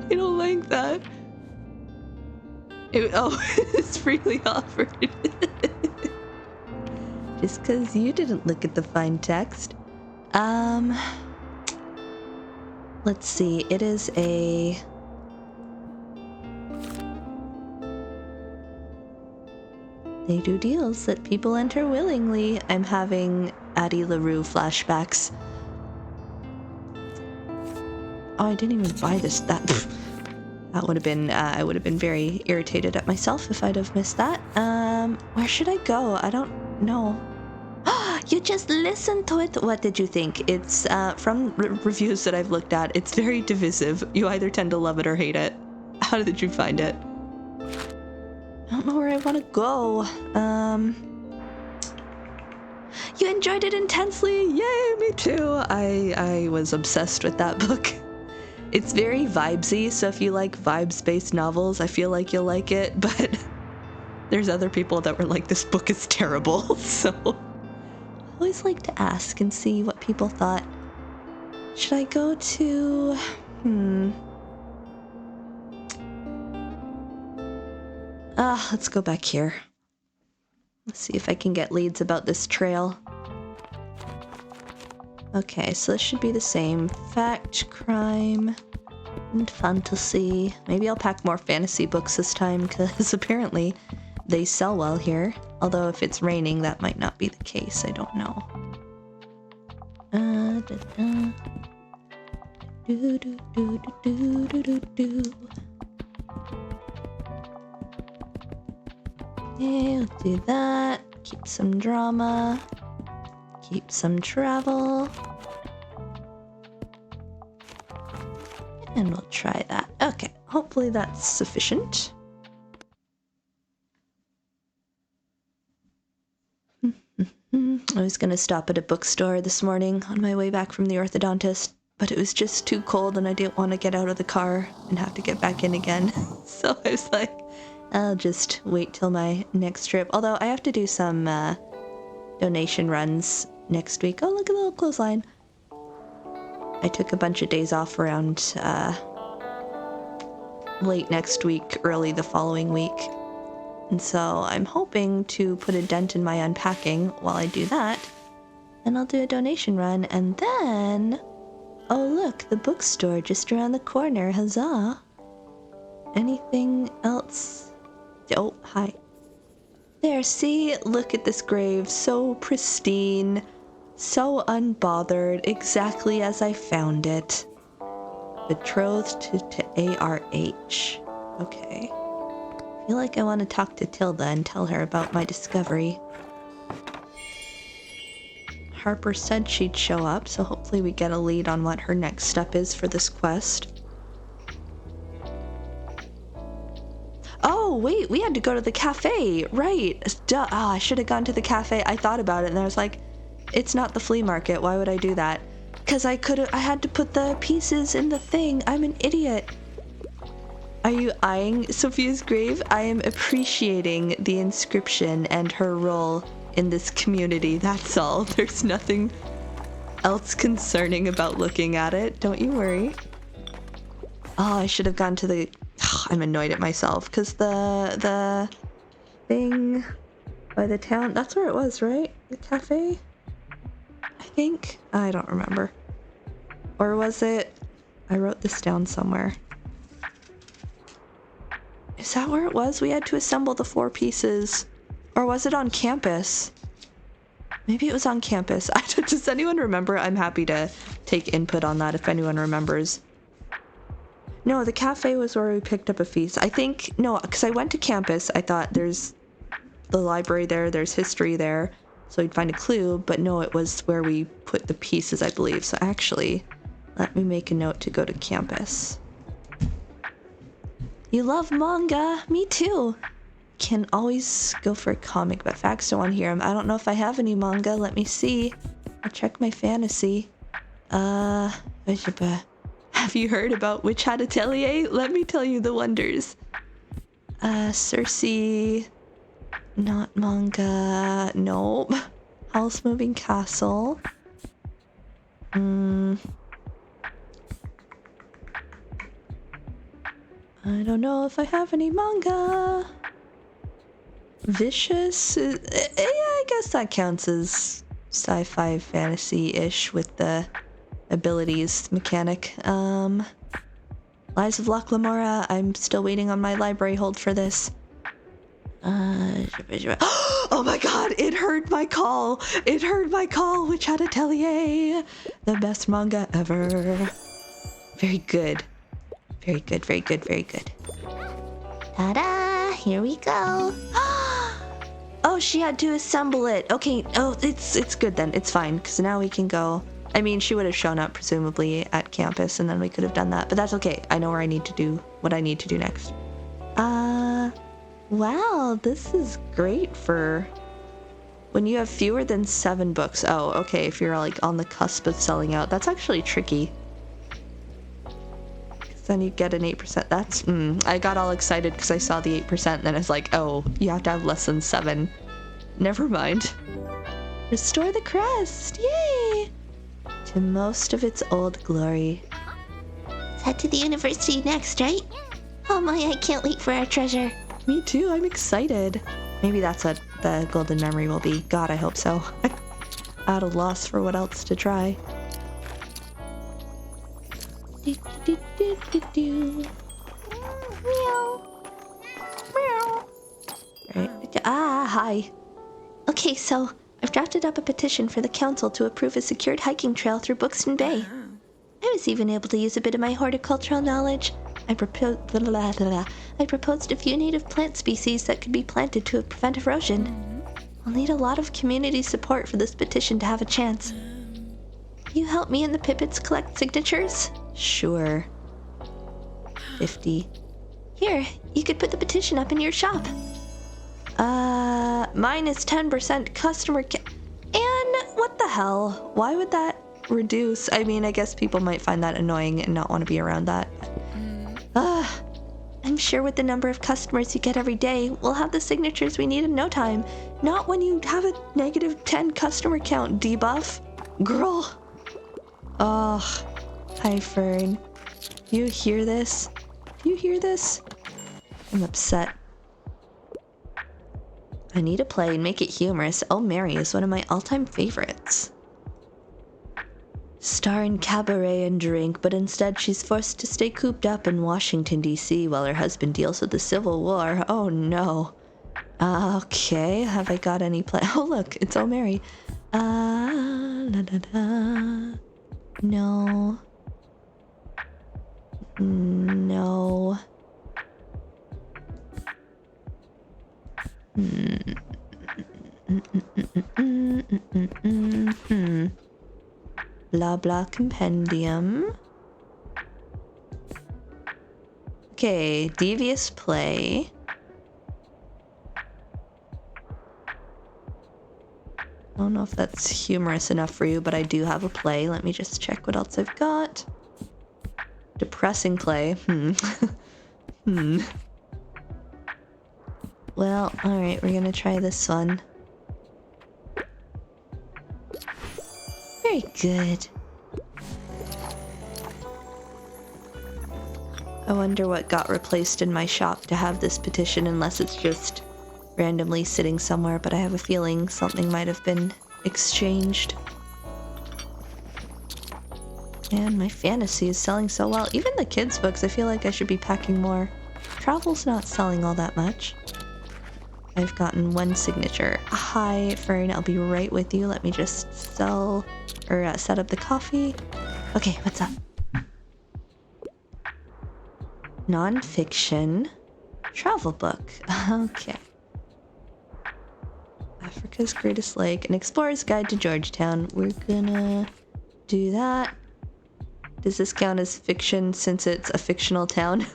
don't like that. It's freely offered. Just because you didn't look at the fine text. Let's see, it is a... They do deals that people enter willingly. I'm having Addie LaRue flashbacks. Oh, I didn't even buy this. That would have been, I would have been very irritated at myself if I'd have missed that. Where should I go? I don't know. You just listened to it. What did you think? It's from reviews that I've looked at. It's very divisive. You either tend to love it or hate it. How did you find it? I don't know where I want to go. You enjoyed it intensely. Yay, me too. I was obsessed with that book. It's very vibesy, so if you like vibes-based novels, I feel like you'll like it, but there's other people that were like, this book is terrible, so... I always like to ask and see what people thought. Should I go to... let's go back here. Let's see if I can get leads about this trail. Okay, so this should be the same. Fact, crime, and fantasy. Maybe I'll pack more fantasy books this time, because apparently they sell well here. Although if it's raining, that might not be the case. I don't know. Okay, let's do that. Keep some drama. Keep some travel. And we'll try that. Okay, hopefully that's sufficient. I was going to stop at a bookstore this morning on my way back from the orthodontist, but it was just too cold and I didn't want to get out of the car and have to get back in again. So I was like, I'll just wait till my next trip. Although I have to do some donation runs next week. Oh, look at the little clothesline. I took a bunch of days off around late next week, early the following week. And so I'm hoping to put a dent in my unpacking while I do that. Then I'll do a donation run, and then... Oh look, the bookstore just around the corner, huzzah! Anything else? Oh, hi. There, see? Look at this grave, so pristine, so unbothered, exactly as I found it. Betrothed to ARH. Okay. I feel like I want to talk to Tilda and tell her about my discovery. Harper said she'd show up, so hopefully we get a lead on what her next step is for this quest. Oh, wait, we had to go to the cafe. Right. Duh. Oh, I should have gone to the cafe. I thought about it and I was like, it's not the flea market. Why would I do that? Because I had to put the pieces in the thing. I'm an idiot. Are you eyeing Sophia's grave? I am appreciating the inscription and her role in this community. That's all. There's nothing else concerning about looking at it. Don't you worry. Oh, I should have gone to the... Oh, I'm annoyed at myself because the thing by the town, that's where it was, right? The cafe? I think. I don't remember. Or was it... I wrote this down somewhere. Is that where it was? We had to assemble the 4 pieces. Or was it on campus? Maybe it was on campus. Does anyone remember? I'm happy to take input on that if anyone remembers. No, the cafe was where we picked up a feast. I think... No, because I went to campus. I thought there's the library there. There's history there. So we'd find a clue. But no, it was where we put the pieces, I believe. So actually, let me make a note to go to campus. You love manga? Me too. Can always go for a comic, but facts don't want to hear them. I don't know if I have any manga. Let me see. I'll check my fantasy. Have you heard about Witch Hat Atelier? Let me tell you the wonders. Circe. Not manga. Nope. House Moving Castle. I don't know if I have any manga. Vicious? Yeah, I guess that counts as sci-fi fantasy-ish with the abilities mechanic. Lives of Locke Lamora. I'm still waiting on my library hold for this. Oh my god, it heard my call. It heard my call, Witch Hat Atelier. The best manga ever. Very good. Very good, very good, very good. Ta-da! Here we go. Oh, she had to assemble it. Okay, oh, it's good then. It's fine, because now we can go. I mean, she would have shown up, presumably, at campus, and then we could have done that. But that's okay. I know where I need to do what I need to do next. Wow, this is great for when you have fewer than 7 books. Oh, okay, if you're, like, on the cusp of selling out. That's actually tricky. Then you get an 8%. That's, I got all excited because I saw the 8%, and then it's like, oh, you have to have less than 7. Never mind. Restore the crest, yay! To most of its old glory. Head to the university next, right? Oh my, I can't wait for our treasure. Me too, I'm excited. Maybe that's what the golden memory will be. God, I hope so. At a loss for what else to try. Right. Ah, hi. Okay, so I've drafted up a petition for the council to approve a secured hiking trail through Buxton Bay. I was even able to use a bit of my horticultural knowledge. I proposed a few native plant species that could be planted to prevent erosion. I'll need a lot of community support for this petition to have a chance. You help me and the Pippets collect signatures? Sure. 50. Here, you could put the petition up in your shop. Mine is 10% customer and what the hell? Why would that reduce? I mean, I guess people might find that annoying and not want to be around that. I'm sure with the number of customers you get every day, we'll have the signatures we need in no time. Not when you have a negative 10 customer count debuff. Girl. Oh, hi Fern. You hear this? Do you hear this? I'm upset. I need a play and make it humorous. Oh, Mary is one of my all-time favorites. Star in cabaret and drink, but instead she's forced to stay cooped up in Washington, D.C. while her husband deals with the Civil War. Oh, no. Okay, have I got any play? Oh, look, it's Oh, Mary. La, da, da. No. No. Blah blah compendium. Okay, devious play. I don't know if that's humorous enough for you, but I do have a play. Let me just check what else I've got. Depressing play. Well, alright, we're gonna try this one. Very good. I wonder what got replaced in my shop to have this petition, unless it's just randomly sitting somewhere, but I have a feeling something might have been exchanged. And my fantasy is selling so well. Even the kids' books, I feel like I should be packing more. Travel's not selling all that much. I've gotten one signature. Hi, Fern, I'll be right with you. Let me just set up the coffee. Okay, what's up? Non-fiction travel book. Okay. Africa's Greatest Lake, An Explorer's Guide to Georgetown. We're gonna do that. Does this count as fiction since it's a fictional town?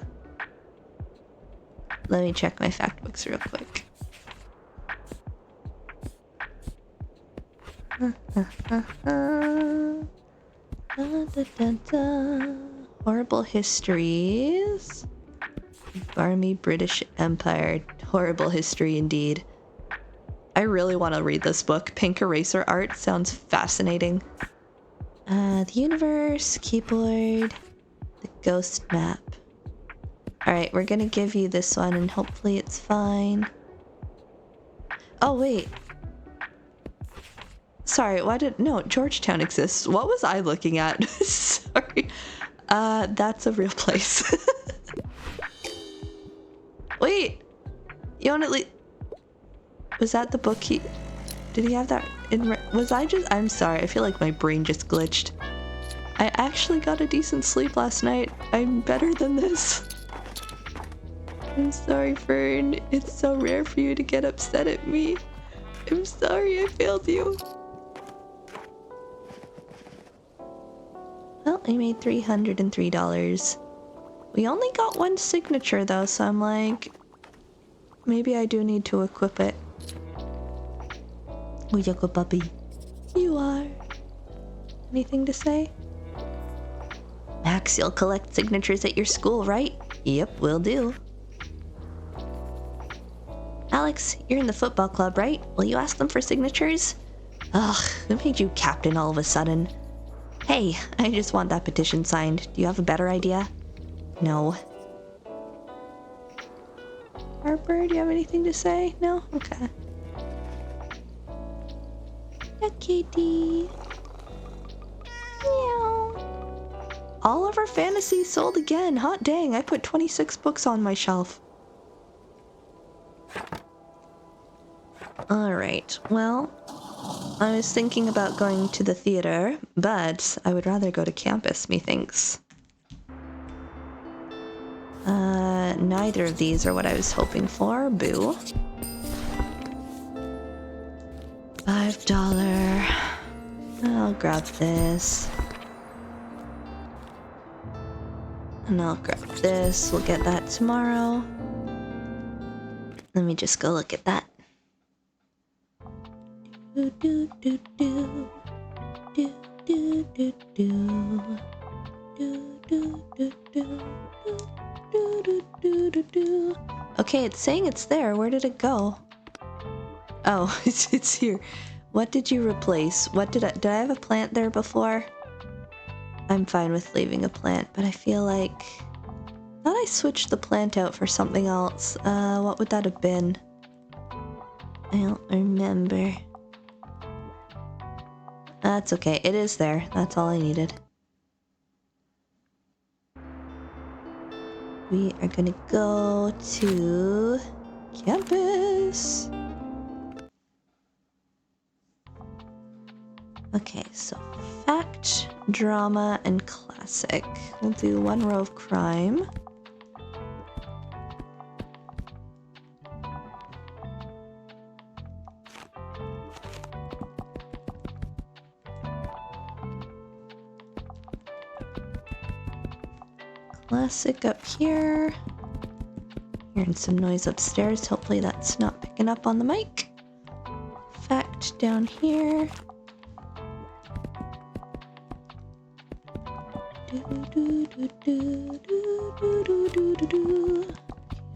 Let me check my fact books real quick. Horrible histories. Barmy British Empire. Horrible history indeed. I really want to read this book. Pink eraser art sounds fascinating. The universe, keyboard, the ghost map. Alright, we're gonna give you this one and hopefully it's fine. Oh, wait. Sorry, no, Georgetown exists. What was I looking at? Sorry. That's a real place. Wait. You want to was that the book did he have that in, I'm sorry, I feel like my brain just glitched. I actually got a decent sleep last night. I'm better than this. I'm sorry, Fern. It's so rare for you to get upset at me. I'm sorry I failed you. Well, I made $303. We only got one signature though, so I'm like, maybe I do need to equip it. Oh, Yoko puppy. You are. Anything to say? Max, you'll collect signatures at your school, right? Yep, will do. Alex, you're in the football club, right? Will you ask them for signatures? Ugh, who made you captain all of a sudden? Hey, I just want that petition signed. Do you have a better idea? No. Harper, do you have anything to say? No? Okay. Yeah, Katie. Meow. All of our fantasies sold again. Hot dang, I put 26 books on my shelf. Alright, well, I was thinking about going to the theater, but I would rather go to campus, methinks. Neither of these are what I was hoping for. Boo. $5. I'll grab this. And I'll grab this. We'll get that tomorrow. Let me just go look at that. Do do do do. Do do do do. Do do do do. Do do do do do. Okay, it's saying it's there. Where did it go? Oh, it's here. What did you replace? Did I have a plant there before? I'm fine with leaving a plant, but I feel like I thought I switched the plant out for something else. What would that have been? I don't remember. That's okay. It is there. That's all I needed. We are gonna go to campus. Okay, so fact, drama, and classic. We'll do one row of crime. Classic up here. Hearing some noise upstairs. Hopefully that's not picking up on the mic. Fact down here. You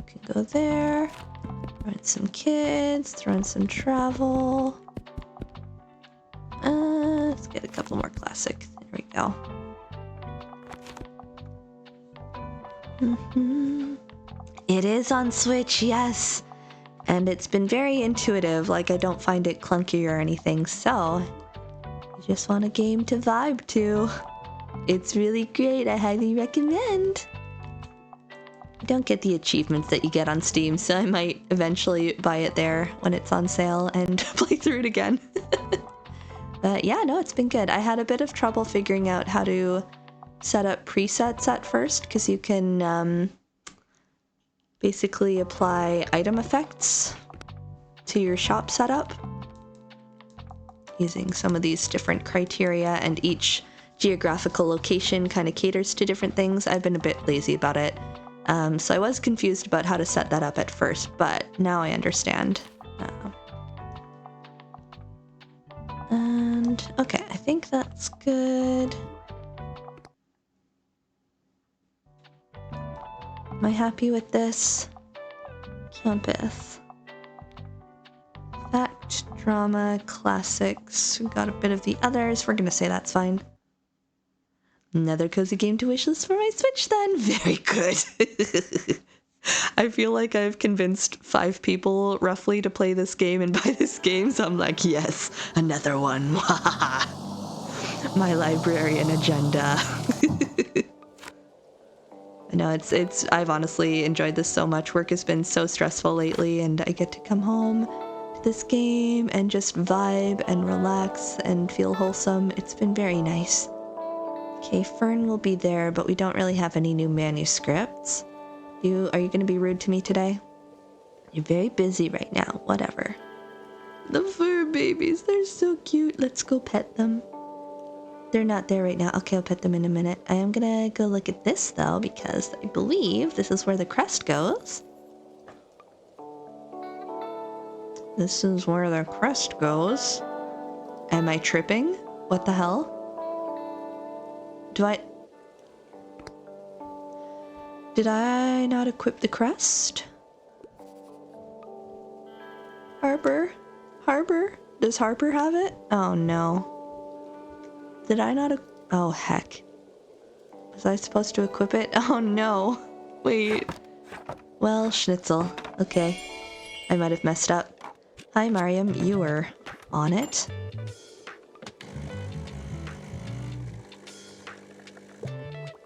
can go there. Throw in some kids. Throw in some travel. Let's get a couple more classic. There we go. It is on Switch, yes. And it's been very intuitive, like I don't find it clunky or anything, so you just want a game to vibe to. It's really great, I highly recommend. I don't get the achievements that you get on Steam, so I might eventually buy it there when it's on sale and play through it again. But yeah, no, it's been good. I had a bit of trouble figuring out how to set up presets at first, because you can basically apply item effects to your shop setup using some of these different criteria, and each geographical location kind of caters to different things. I've been a bit lazy about it, so I was confused about how to set that up at first, but now I understand. And okay, I think that's good. Am I happy with this? Campus. Fact, drama, classics. We got a bit of the others. We're gonna say that's fine. Another cozy game to wishlist for my Switch then. Very good. I feel like I've convinced 5 people roughly to play this game and buy this game, so I'm like, yes, another one. My librarian agenda. No, I've honestly enjoyed this so much. Work has been so stressful lately, and I get to come home to this game and just vibe and relax and feel wholesome. It's been very nice. Okay, Fern will be there, but we don't really have any new manuscripts. Are you going to be rude to me today? You're very busy right now. Whatever. The fur babies, they're so cute. Let's go pet them. They're not there right now. Okay, I'll pet them in a minute. I am gonna go look at this, though, because I believe this is where the crest goes. This is where the crest goes. Am I tripping? What the hell? Did I not equip the crest? Harper? Does Harper have it? Oh no. Did I not? Oh heck. Was I supposed to equip it? Oh no. Wait. Well, Schnitzel. Okay. I might have messed up. Hi, Mariam. You were on it.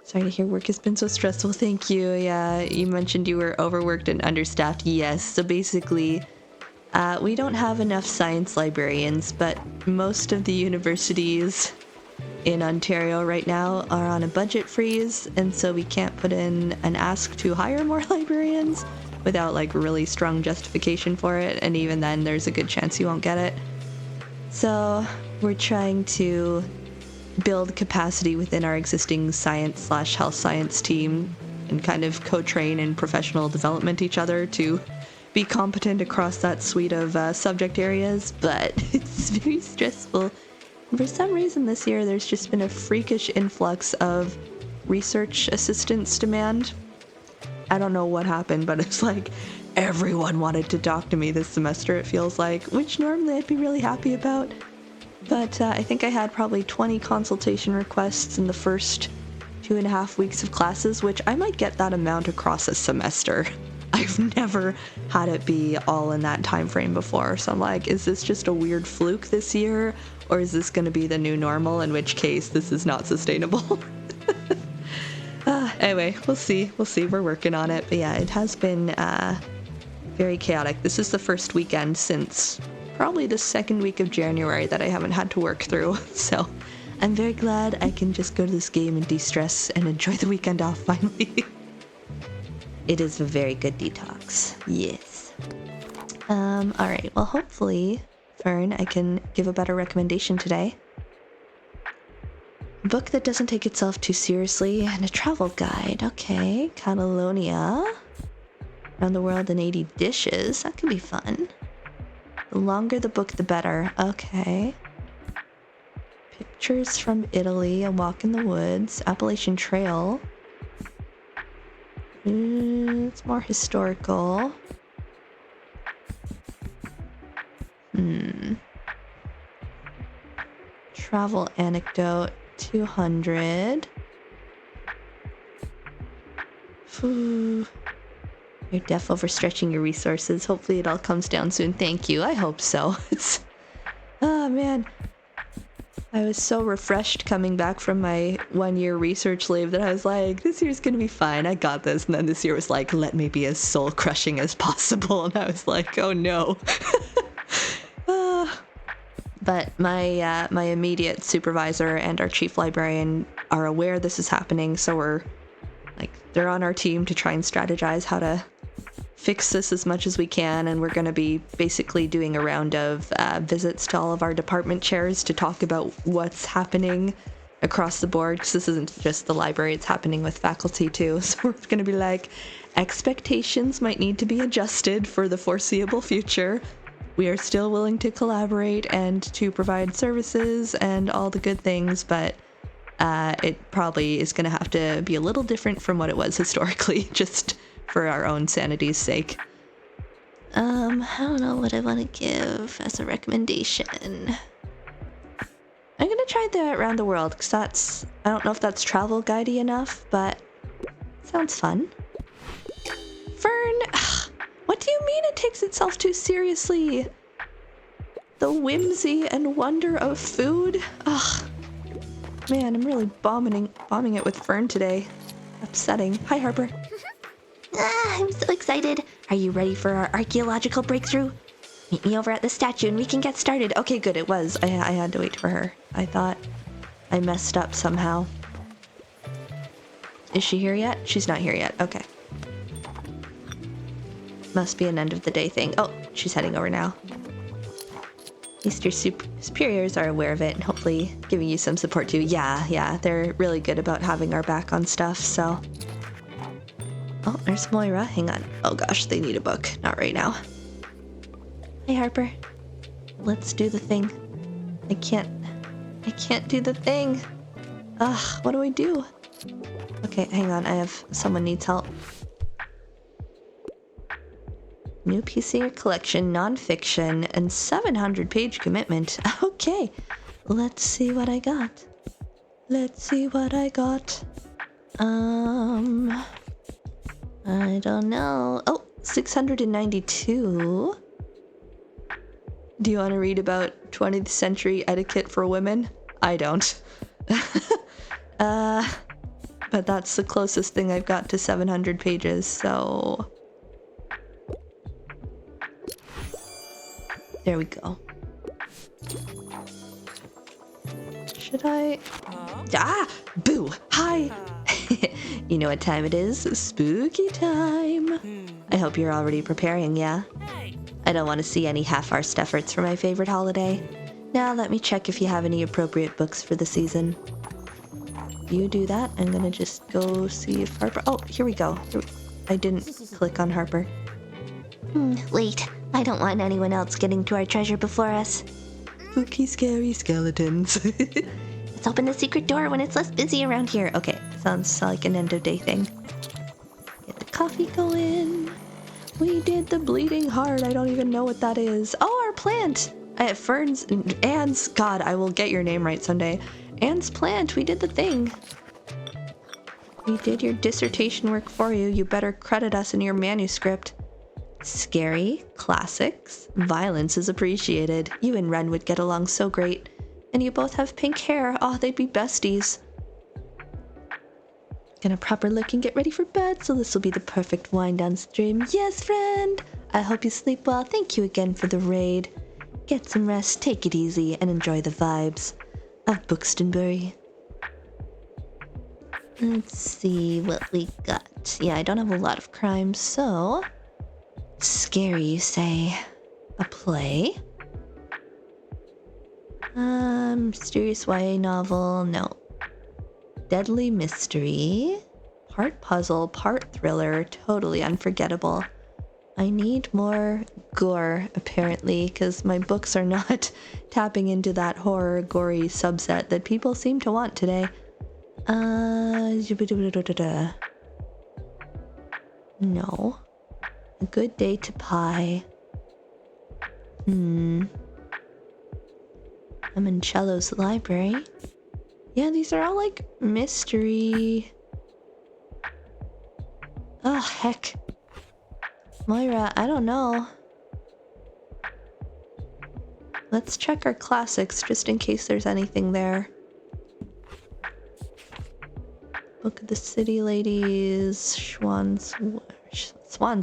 Sorry to hear work has been so stressful. Thank you. Yeah, you mentioned you were overworked and understaffed. Yes, so basically, we don't have enough science librarians, but most of the universities in Ontario right now are on a budget freeze, and so we can't put in an ask to hire more librarians without like really strong justification for it, and even then there's a good chance you won't get it. So we're trying to build capacity within our existing science/health science team and kind of co-train and professional development each other to be competent across that suite of subject areas, but it's very stressful. And for some reason this year there's just been a freakish influx of research assistance demand. I don't know what happened, but it's like everyone wanted to talk to me this semester, it feels like, which normally I'd be really happy about. But I think I had probably 20 consultation requests in the first 2.5 weeks of classes, which I might get that amount across a semester. I've never had it be all in that time frame before, so I'm like, is this just a weird fluke this year, or is this going to be the new normal, in which case this is not sustainable? Anyway, we'll see. We're working on it. But yeah, it has been very chaotic. This is the first weekend since probably the second week of January that I haven't had to work through. So I'm very glad I can just go to this game and de-stress and enjoy the weekend off finally. It is a very good detox. Yes. Alright, well hopefully, Fern, I can give a better recommendation today. A book that doesn't take itself too seriously and a travel guide. Okay, Catalonia. Around the world in 80 dishes. That could be fun. The longer the book, the better. Okay. Pictures from Italy, a walk in the woods, Appalachian Trail. It's more historical. Travel anecdote, 200. You're deaf overstretching your resources. Hopefully it all comes down soon. Thank you. I hope so. Oh man. I was so refreshed coming back from my 1-year research leave that I was like, this year's gonna be fine. I got this. And then this year was like, let me be as soul crushing as possible. And I was like, oh no. But my immediate supervisor and our chief librarian are aware this is happening, so they're on our team to try and strategize how to fix this as much as we can, and we're going to be basically doing a round of visits to all of our department chairs to talk about what's happening across the board, because this isn't just the library, it's happening with faculty too. So we're going to be like, expectations might need to be adjusted for the foreseeable future. We are still willing to collaborate and to provide services and all the good things, but it probably is going to have to be a little different from what it was historically, just for our own sanity's sake. I don't know what I want to give as a recommendation. I'm going to try the Around the World, because I don't know if that's travel guidey enough, but it sounds fun. Fern, what do you mean it takes itself too seriously? The whimsy and wonder of food? Ugh. Man, I'm really bombing it with Fern today. Upsetting. Hi, Harper. I'm so excited. Are you ready for our archaeological breakthrough? Meet me over at the statue and we can get started. Okay, good, it was. I had to wait for her. I thought I messed up somehow. Is she here yet? She's not here yet. Okay. Must be an end of the day thing. Oh, she's heading over now. At least your superiors are aware of it and hopefully giving you some support too. Yeah, they're really good about having our back on stuff, so. Oh, there's Moira. Hang on. Oh gosh, they need a book. Not right now. Hey, Harper. Let's do the thing. I can't do the thing. Ugh, what do I do? Okay, hang on. Someone needs help. New PC collection, non-fiction, and 700-page commitment. Okay, let's see what I got. I don't know. Oh, 692. Do you want to read about 20th century etiquette for women? I don't. But that's the closest thing I've got to 700 pages, so. There we go. Should I? Ah! Boo! Hi! You know what time it is? Spooky time! I hope you're already preparing, yeah? I don't want to see any half-arsed efforts for my favorite holiday. Now let me check if you have any appropriate books for the season. You do that. I'm gonna just go see if Harper... Oh, here we go. I didn't click on Harper. Wait. I don't want anyone else getting to our treasure before us. Spooky, scary skeletons. Let's open the secret door when it's less busy around here. Okay, sounds like an end of day thing. Get the coffee going. We did the bleeding heart. I don't even know what that is. Oh, our plant. Anne's. God, I will get your name right someday. Anne's plant. We did the thing. We did your dissertation work for you. You better credit us in your manuscript. Scary, classics, violence is appreciated. You and Ren would get along so great. And you both have pink hair. Oh, they'd be besties. Gonna proper look and get ready for bed, so this will be the perfect wind down stream. Yes, friend! I hope you sleep well. Thank you again for the raid. get some rest, take it easy, and enjoy the vibes of Buxtonbury. Let's see what we got. Yeah, I don't have a lot of crimes, so... Scary, you say? A play? Mysterious YA novel, no. Deadly mystery? Part puzzle, part thriller, totally unforgettable. I need more gore, apparently, because my books are not tapping into that horror, gory subset that people seem to want today. No. A Good Day to Pie. Limoncello's Library. Yeah, these are all like mystery. Oh, heck. Moira, I don't know. Let's check our classics just in case there's anything there. Book of the City Ladies, Swan's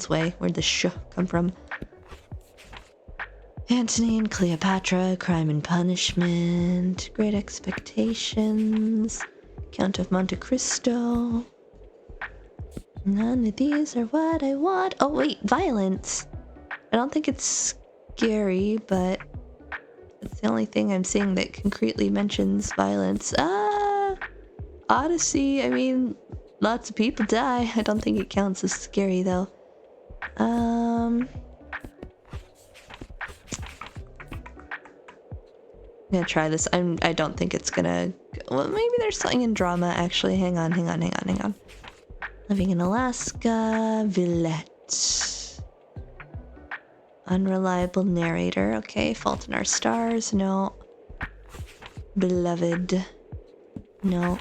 Way, where'd the sh come from? Antony and Cleopatra, Crime and Punishment, Great Expectations, Count of Monte Cristo. None of these are what I want. Oh wait, violence. I don't think it's scary, but it's the only thing I'm seeing that concretely mentions violence. Odyssey, I mean, lots of people die. I don't think it counts as scary though. I'm gonna try this. I don't think it's gonna... Well, maybe there's something in drama, actually. Hang on. Living in Alaska, Villette. Unreliable narrator, okay. Fault in Our Stars, no. Beloved, no.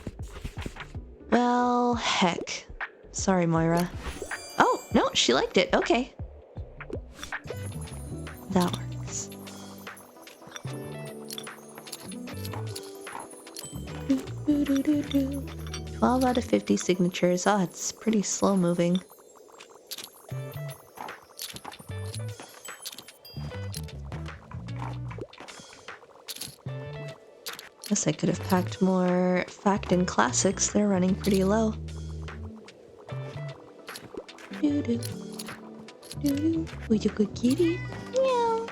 Well, heck. Sorry, Moira. Oh, no, she liked it, okay. That works. 12 out of 50 signatures. Oh, it's pretty slow moving. Guess I could have packed more fact and classics. They're running pretty low. Doo-doo. Doo-doo. Who's a good kitty? Meow.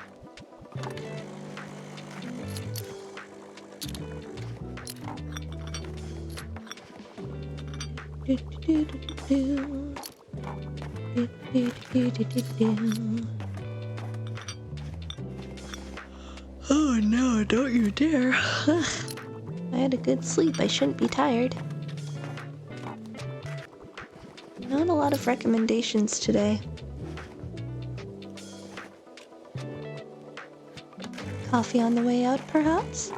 Oh no, don't you dare. I had a good sleep. I shouldn't be tired. Not a lot of recommendations today. Coffee on the way out, perhaps?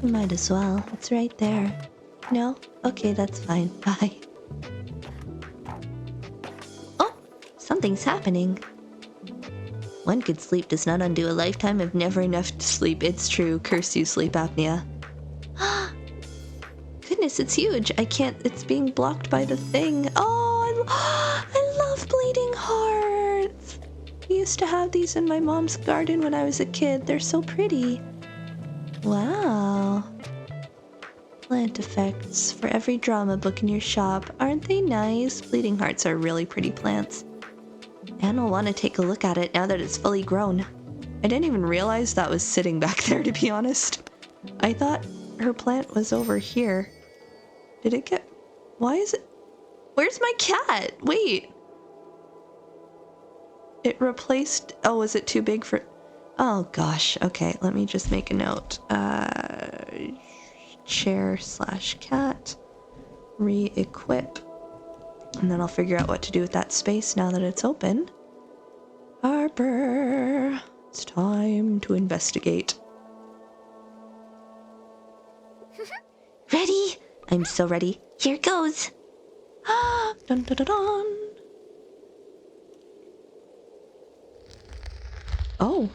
Might as well. It's right there. No? Okay, that's fine. Bye. Oh! Something's happening. One good sleep does not undo a lifetime of never enough sleep. It's true. Curse you, sleep apnea. Goodness, it's huge. I can't... It's being blocked by the thing. Oh, I love bleeding hearts. I used to have these in my mom's garden when I was a kid. They're so pretty. Wow. Plant effects for every drama book in your shop. Aren't they nice? Bleeding hearts are really pretty plants. Anne will want to take a look at it now that it's fully grown. I didn't even realize that was sitting back there, to be honest. I thought her plant was over here. Did it get... Why is it... Where's my cat? Wait. It replaced... Oh, was it too big for... Oh, gosh. Okay, let me just make a note. Chair/cat. Re-equip. And then I'll figure out what to do with that space now that it's open. Harper, it's time to investigate. Ready? I'm so ready. Here goes. Dun dun dun dun. Oh.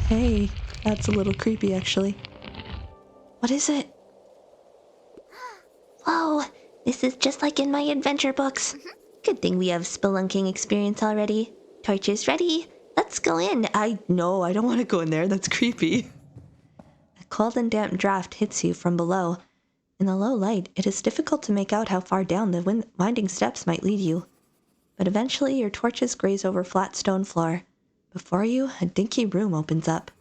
Hey, that's a little creepy actually. What is it? Whoa, this is just like in my adventure books. Good thing we have spelunking experience already. Torches ready. Let's go in. No, I don't want to go in there. That's creepy. A cold and damp draft hits you from below. In the low light, it is difficult to make out how far down the winding steps might lead you. But eventually your torches graze over flat stone floor. Before you, a dinky room opens up.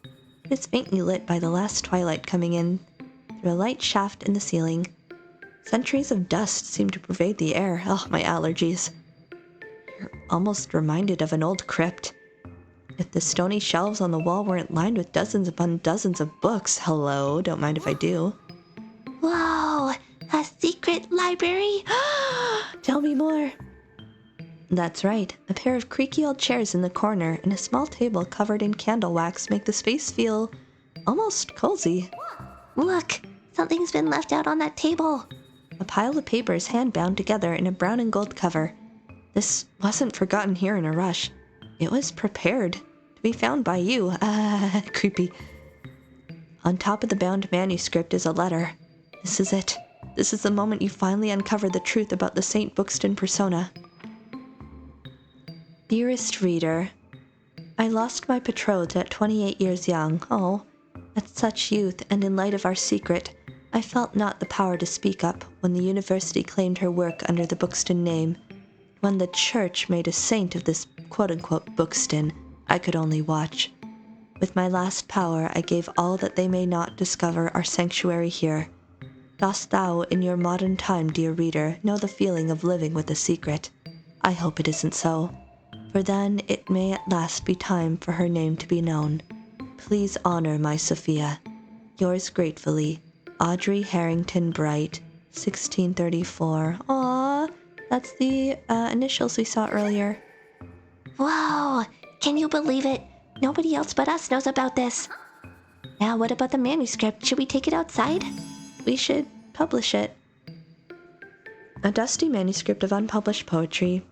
It is faintly lit by the last twilight coming in through a light shaft in the ceiling. Centuries of dust seem to pervade the air. Oh, my allergies. You're almost reminded of an old crypt. If the stony shelves on the wall weren't lined with dozens upon dozens of books, hello, don't mind if I do. Whoa, a secret library? Tell me more. That's right. A pair of creaky old chairs in the corner and a small table covered in candle wax make the space feel almost cozy. Look, something's been left out on that table. A pile of papers hand-bound together in a brown and gold cover. This wasn't forgotten here in a rush. It was prepared to be found by you. Creepy. On top of the bound manuscript is a letter. This is it. This is the moment you finally uncover the truth about the St. Bookston persona. Dearest reader, I lost my betrothed at 28 years young. Oh, at such youth and in light of our secret, I felt not the power to speak up when the university claimed her work under the Bookston name. When the church made a saint of this quote-unquote Bookston, I could only watch. With my last power, I gave all that they may not discover our sanctuary here. Dost thou, in your modern time, dear reader, know the feeling of living with a secret? I hope it isn't so. For then it may at last be time for her name to be known. Please honor my Sophia. Yours gratefully, Audrey Harrington Bright, 1634. Aww, that's the initials we saw earlier. Whoa, can you believe it? Nobody else but us knows about this. Now, what about the manuscript? Should we take it outside? We should publish it. A dusty manuscript of unpublished poetry,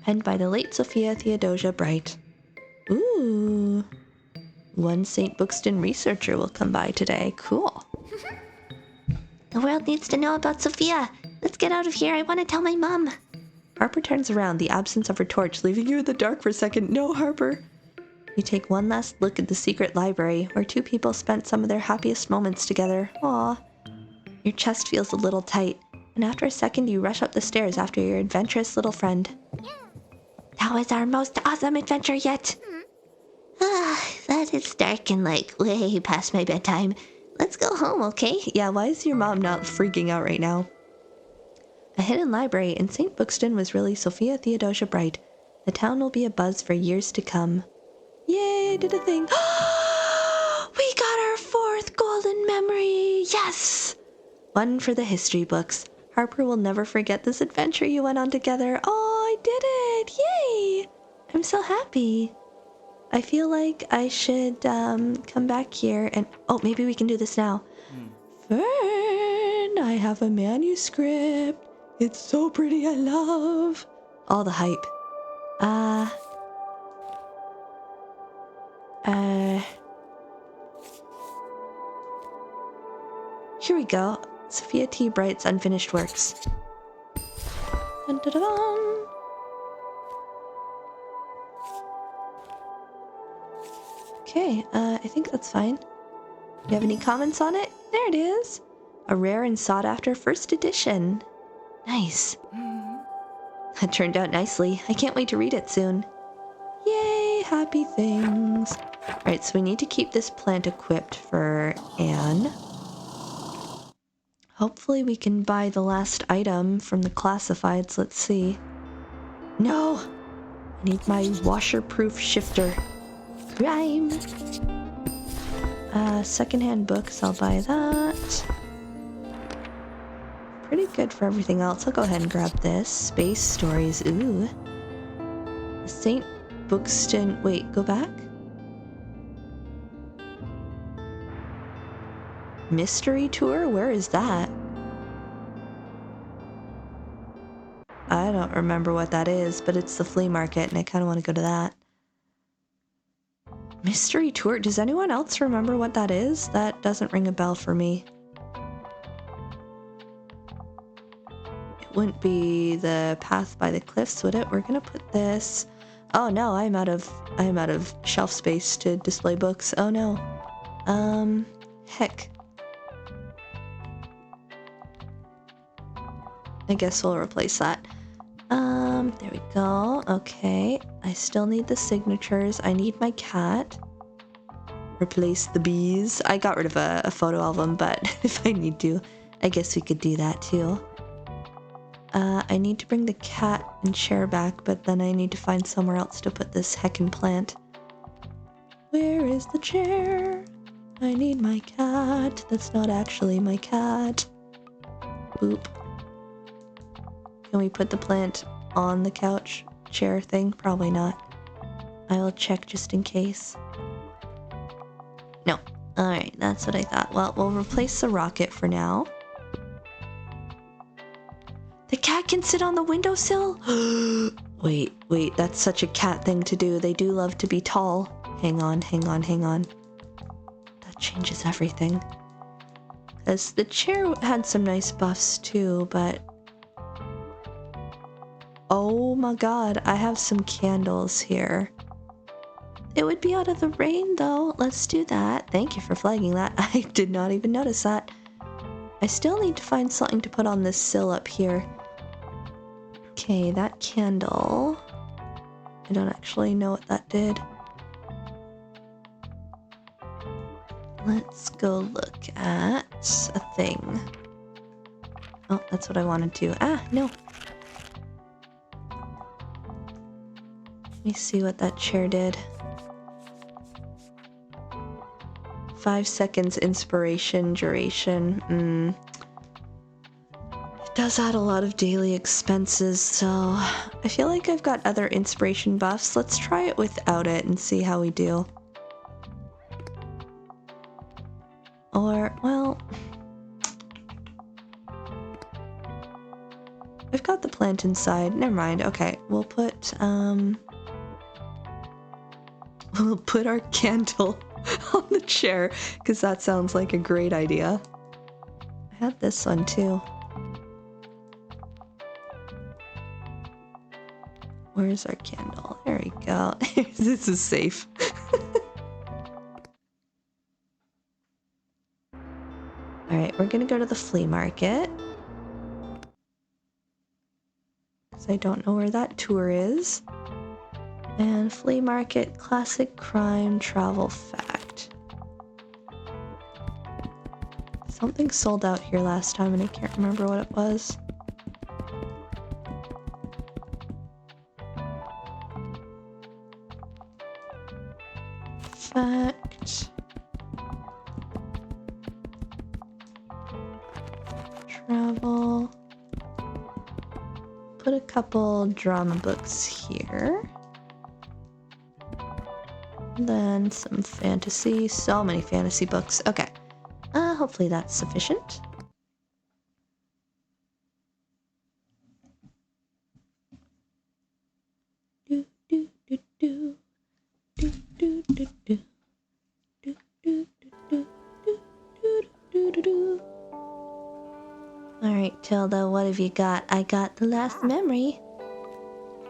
penned by the late Sophia Theodosia Bright. Ooh. One St. Bookston researcher will come by today. Cool. The world needs to know about Sophia. Let's get out of here. I want to tell my mom. Harper turns around, the absence of her torch leaving you in the dark for a second. No, Harper. You take one last look at the secret library, where two people spent some of their happiest moments together. Aw. Your chest feels a little tight, and after a second you rush up the stairs after your adventurous little friend. That was our most awesome adventure yet. That is dark and like way past my bedtime. Let's go home, okay? Yeah, why is your mom not freaking out right now? A hidden library in St. Bookston was really Sophia Theodosia Bright. The town will be abuzz for years to come. Yay, did a thing. We got our 4th golden memory. Yes! One for the history books. Harper will never forget this adventure you went on together. Oh, I did it! Yay! I'm so happy. I feel like I should come back here and... Oh, maybe we can do this now. Fern, I have a manuscript. It's so pretty, I love. All the hype. Here we go. Sophia T. Bright's unfinished works. Dun, dun, dun, dun. Okay, I think that's fine. You have any comments on it? There it is. A rare and sought-after first edition. Nice. That turned out nicely. I can't wait to read it soon. Yay, happy things. Alright, so we need to keep this plant equipped for Anne. Hopefully we can buy the last item from the classifieds. Let's see. No! I need my washer-proof shifter. Rhyme! Secondhand books, I'll buy that. Pretty good for everything else. I'll go ahead and grab this. Space stories, ooh. St. Bookston, wait, go back? Mystery tour? Where is that? I don't remember what that is, but it's the flea market and I kind of want to go to that. Mystery tour? Does anyone else remember what that is? That doesn't ring a bell for me. It wouldn't be the path by the cliffs, would it? We're gonna put this. Oh no, I'm out of shelf space to display books. Oh no. Heck. I guess we'll replace that. There we go. Okay. I still need the signatures. I need my cat. Replace the bees. I got rid of a photo album, but if I need to, I guess we could do that too. I need to bring the cat and chair back, but then I need to find somewhere else to put this heckin' plant. Where is the chair? I need my cat. That's not actually my cat. Boop. Can we put the plant on the couch chair thing? Probably not. I will check just in case. No. Alright, that's what I thought. Well, we'll replace the rocket for now. The cat can sit on the windowsill? Wait, that's such a cat thing to do. They do love to be tall. Hang on. That changes everything. Because the chair had some nice buffs too, but... Oh my god, I have some candles here. It would be out of the rain though. Let's do that. Thank you for flagging that. I did not even notice that. I still need to find something to put on this sill up here. Okay, that candle. I don't actually know what that did. Let's go look at a thing. Oh, that's what I wanted to. Ah, no. Let me see what that chair did. 5 seconds inspiration duration. It does add a lot of daily expenses, so I feel like I've got other inspiration buffs. Let's try it without it and see how we do. Or, well... I've got the plant inside. Never mind. Okay, we'll put our candle on the chair, because that sounds like a great idea. I had this one too. Where's our candle? There we go. This is safe. Alright, we're gonna go to the flea market. Because I don't know where that tour is. And flea market, classic crime, travel fact. Something sold out here last time and I can't remember what it was. Fact. Travel. Put a couple drama books here. Then some fantasy. So many fantasy books. Okay. Hopefully that's sufficient. Do, do, do, do. Do, do, do, do. Do, do, do, do. Do, do, do, do, do. Alright, Tilda, what have you got? I got the last memory.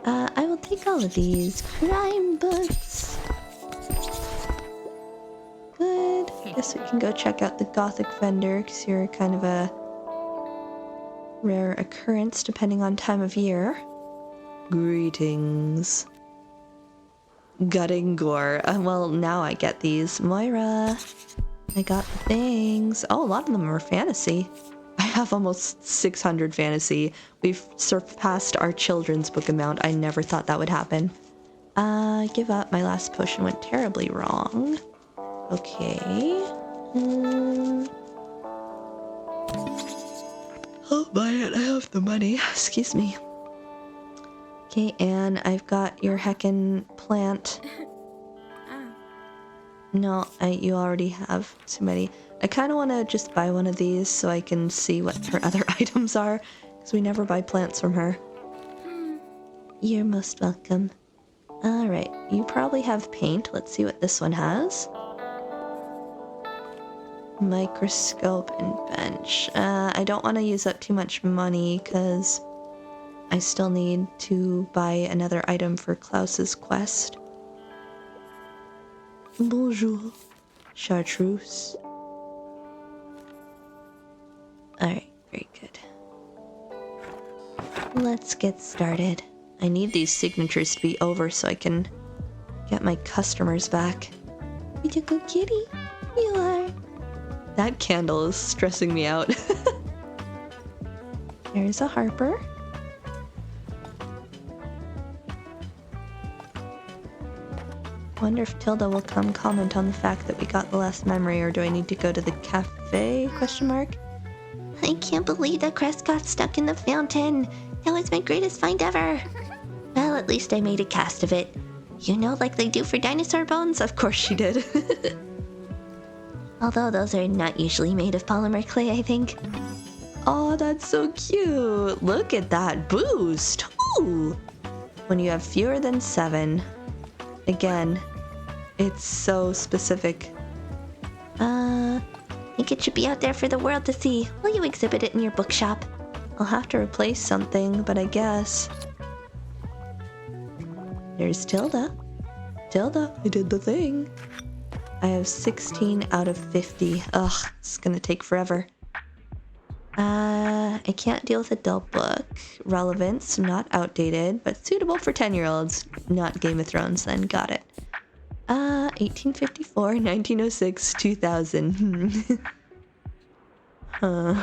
I will take all of these crime books. Good. Guess we can go check out the Gothic vendor, because you're kind of a rare occurrence depending on time of year. Greetings. Gutting gore. Well, now I get these. Moira. I got the things. Oh, a lot of them are fantasy. I have almost 600 fantasy. We've surpassed our children's book amount. I never thought that would happen. Give up. My last potion went terribly wrong. Okay. I'll buy it. I have the money. Excuse me. Okay, and I've got your heckin' plant. No, you already have too many. I kind of want to just buy one of these so I can see what her other items are, because we never buy plants from her. You're most welcome. Alright, you probably have paint. Let's see what this one has. Microscope and bench. I don't want to use up too much money, because I still need to buy another item for Klaus's quest. Bonjour, chartreuse. Alright, very good. Let's get started. I need these signatures to be over so I can get my customers back. Beautiful kitty, you are. That candle is stressing me out. There's a Harper. Wonder if Tilda will come comment on the fact that we got the last memory, or do I need to go to the cafe? Question mark. I can't believe that crest got stuck in the fountain. That was my greatest find ever. Well, at least I made a cast of it. You know, like they do for dinosaur bones? Of course she did. Although those are not usually made of polymer clay, I think. Oh, that's so cute. Look at that boost. Ooh. When you have fewer than 7. Again, it's so specific. I think it should be out there for the world to see. Will you exhibit it in your bookshop? I'll have to replace something, but I guess. There's Tilda. Tilda, I did the thing. I have 16 out of 50. Ugh, it's gonna take forever. I can't deal with a dull book. Relevance, not outdated, but suitable for 10-year-olds. Not Game of Thrones, then. Got it. 1854, 1906, 2000. Huh.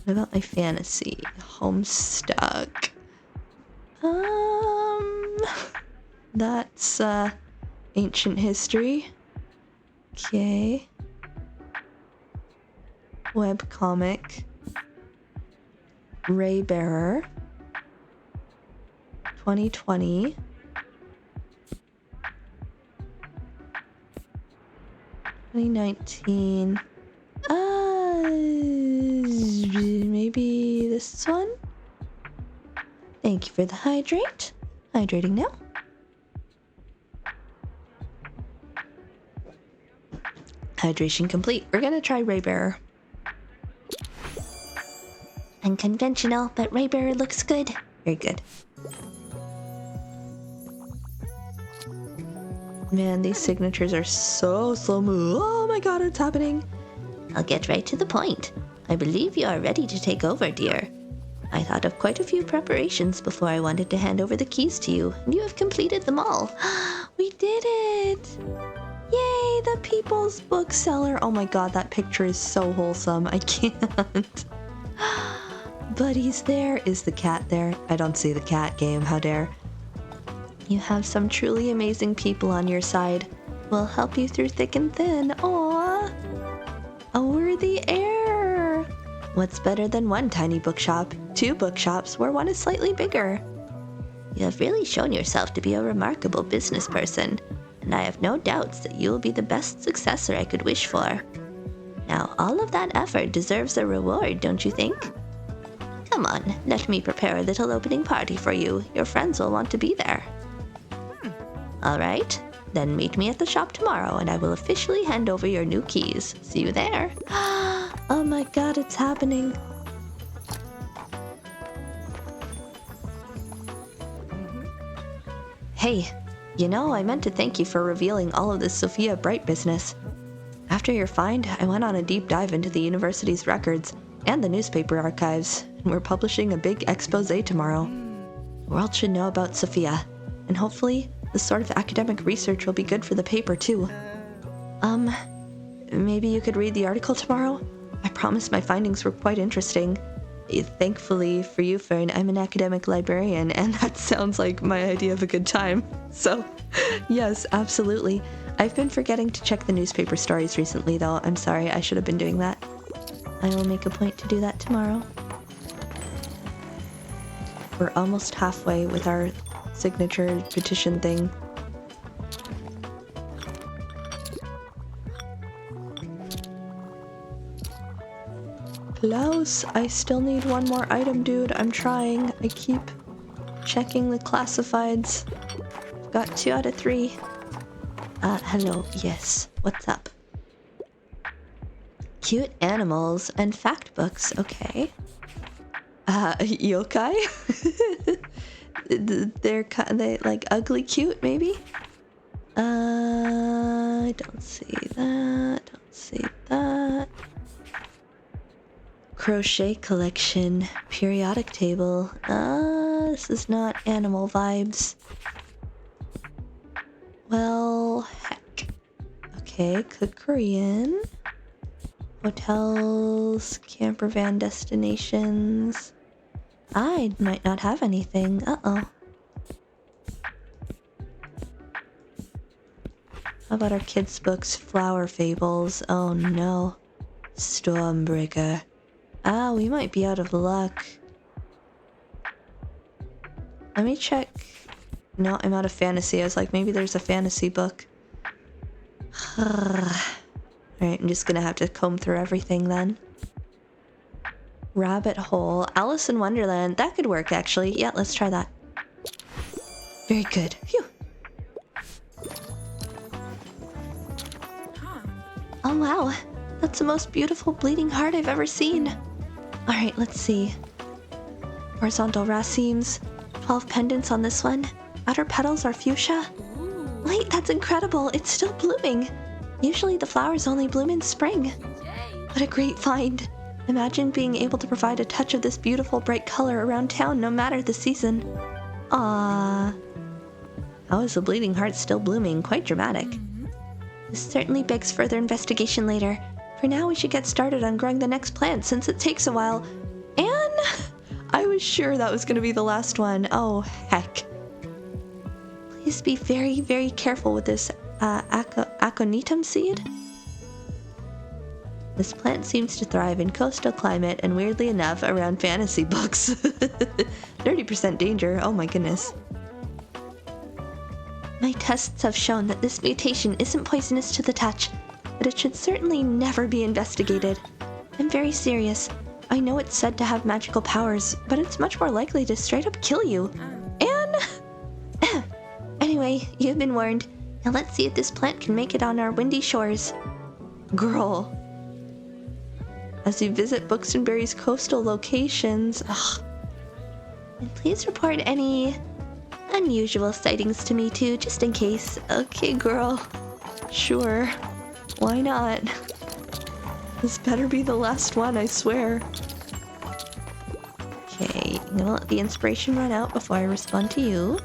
What about my fantasy? Homestuck. That's, ancient history. Okay. Webcomic. Raybearer. 2020. 2019. Maybe this one? Thank you for the hydrate. Hydrating now. Hydration complete. We're gonna try Raybearer. Unconventional, but Raybearer looks good. Very good. Man, these signatures are so slow-mo. Oh my god, it's happening. I'll get right to the point. I believe you are ready to take over, dear. I thought of quite a few preparations before I wanted to hand over the keys to you, and you have completed them all. We did it! Yay, the people's bookseller. Oh my god, that picture is so wholesome. I can't. Buddy's there. Is the cat there? I don't see the cat, game. How dare. You have some truly amazing people on your side. We'll help you through thick and thin. Aww. A worthy heir. What's better than one tiny bookshop? 2 bookshops where one is slightly bigger. You have really shown yourself to be a remarkable business person, and I have no doubts that you will be the best successor I could wish for. Now, all of that effort deserves a reward, don't you think? Come on, let me prepare a little opening party for you. Your friends will want to be there. All right, then meet me at the shop tomorrow, and I will officially hand over your new keys. See you there. Oh my god, it's happening. Hey, you know, I meant to thank you for revealing all of this Sophia Bright business. After your find, I went on a deep dive into the university's records and the newspaper archives, and we're publishing a big expose tomorrow. The world should know about Sophia, and hopefully this sort of academic research will be good for the paper too. Maybe you could read the article tomorrow? I promise my findings were quite interesting. Thankfully for you, Fern, I'm an academic librarian, and that sounds like my idea of a good time. So, yes, absolutely. I've been forgetting to check the newspaper stories recently, though. I'm sorry, I should have been doing that. I will make a point to do that tomorrow. We're almost halfway with our signature petition thing. Klaus, I still need one more item, dude. I'm trying. I keep checking the classifieds. I've got 2 out of 3. Hello. Yes. What's up? Cute animals and fact books. Okay. Yokai? They like ugly cute, maybe? I don't see that. Don't see that. Crochet collection. Periodic table. This is not animal vibes. Well, heck. Okay, cook Korean. Hotels, camper van destinations. I might not have anything. Uh-oh. How about our kids' books? Flower Fables. Oh no. Stormbreaker. Ah, we might be out of luck. Let me check. No, I'm out of fantasy. I was like, maybe there's a fantasy book. Alright, I'm just gonna have to comb through everything then. Rabbit Hole. Alice in Wonderland. That could work, actually. Yeah, let's try that. Very good. Phew. Oh, wow. That's the most beautiful bleeding heart I've ever seen. Alright, let's see. Horizontal racemes. 12 pendants on this one. Outer petals are fuchsia. Wait, that's incredible. It's still blooming. Usually the flowers only bloom in spring. What a great find. Imagine being able to provide a touch of this beautiful bright color around town no matter the season. Ah. How is the bleeding heart still blooming? Quite dramatic. This certainly begs further investigation later. For now, we should get started on growing the next plant since it takes a while. And I was sure that was going to be the last one. Oh, heck. Please be very, very careful with this aconitum seed. This plant seems to thrive in coastal climate and weirdly enough around fantasy books. 30% danger, oh my goodness. My tests have shown that this mutation isn't poisonous to the touch, but it should certainly never be investigated. I'm very serious. I know it's said to have magical powers, but it's much more likely to straight up kill you. And... Anyway, you've been warned. Now let's see if this plant can make it on our windy shores. Girl. As you visit Buxtonbury's coastal locations... Ugh. And please report any unusual sightings to me too, just in case. Okay, girl. Sure. Why not? This better be the last one, I swear. Okay, I'm gonna let the inspiration run out before I respond to you.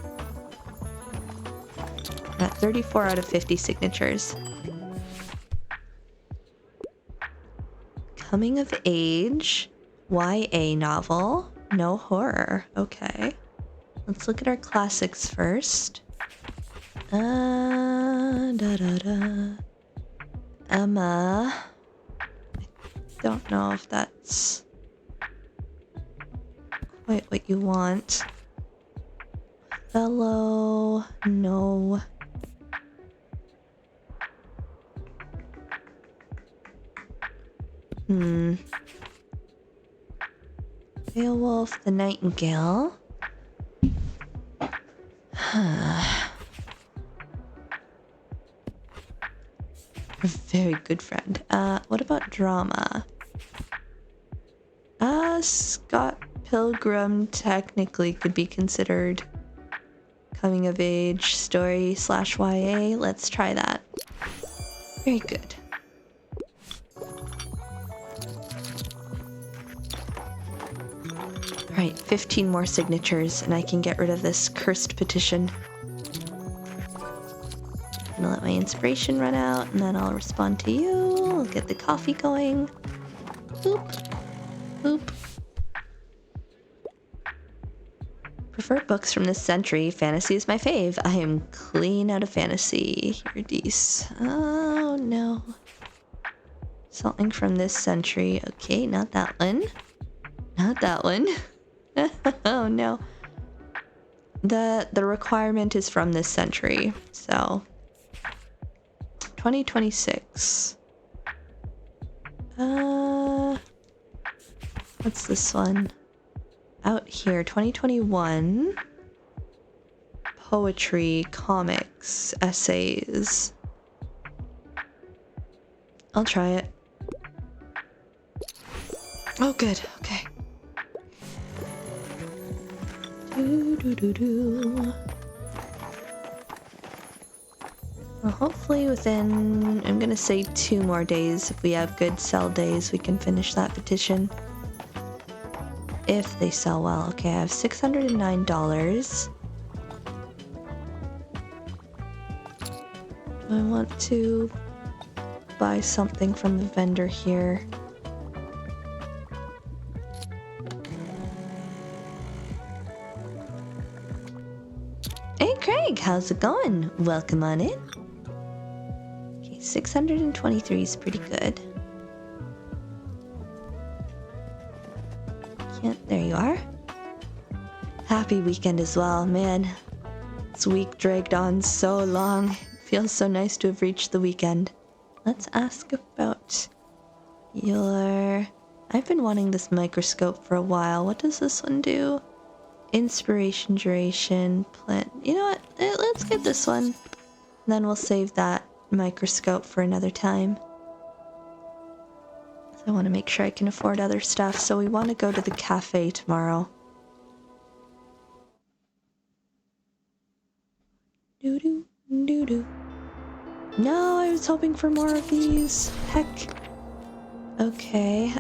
We're at 34 out of 50 signatures. Coming of age, YA novel, no horror. Okay. Let's look at our classics first. Emma. I don't know if that's quite what you want. Othello, no. Beowulf, the Nightingale. A very good friend. What about drama? Scott Pilgrim technically could be considered coming of age story / YA. Let's try that. Very good. Alright, 15 more signatures and I can get rid of this cursed petition. I'm gonna let my inspiration run out and then I'll respond to you. I'll get the coffee going. Boop. Boop. Preferred books from this century. Fantasy is my fave. I am clean out of fantasy. Here, Dees. Oh, no. Something from this century. Okay, not that one. Not that one. Oh, no. The requirement is from this century. So, 2026. What's this one? Out here, 2021. Poetry, comics, essays. I'll try it. Oh, good. Okay. Do. Well, hopefully within, I'm gonna say 2 more days, if we have good sell days, we can finish that petition. If they sell well. Okay, I have $609. Do I want to buy something from the vendor here? Hey Craig, how's it going? Welcome on in. Okay, 623 is pretty good. There you are. Happy weekend as well, man. This week dragged on so long. It feels so nice to have reached the weekend. Let's ask about your... I've been wanting this microscope for a while. What does this one do? Inspiration, duration, plant... You know what? Let's get this one. Then we'll save that microscope for another time. I want to make sure I can afford other stuff, so we want to go to the cafe tomorrow. Doo-doo, doo-doo. No, I was hoping for more of these. Heck. Okay,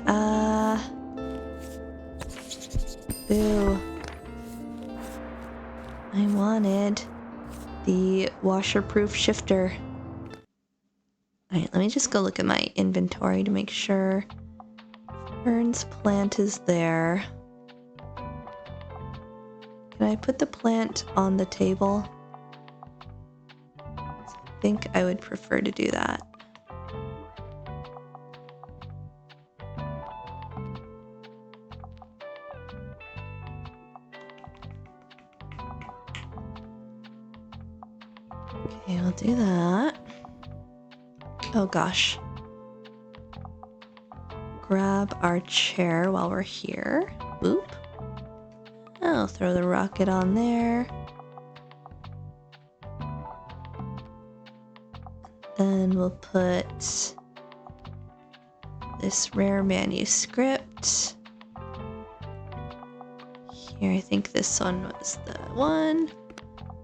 Boo. I wanted the washer-proof shifter. Alright, let me just go look at my inventory to make sure. Fern's plant is there. Can I put the plant on the table? I think I would prefer to do that. Okay, I'll do that. Oh gosh. Grab our chair while we're here. Boop. I'll throw the rocket on there. Then we'll put this rare manuscript. Here, I think this one was the one.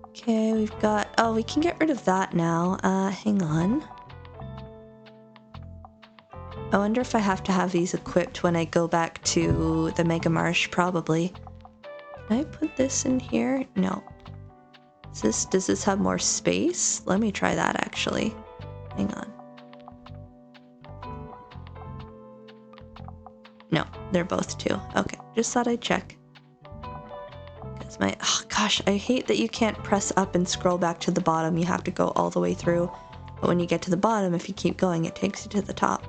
Okay, we've got... Oh, we can get rid of that now. Hang on. I wonder if I have to have these equipped when I go back to the Mega Marsh, probably. Can I put this in here? No. Does this have more space? Let me try that, actually. Hang on. No, they're both 2. Okay, just thought I'd check. Because my... Oh, gosh, I hate that you can't press up and scroll back to the bottom. You have to go all the way through. But when you get to the bottom, if you keep going, it takes you to the top.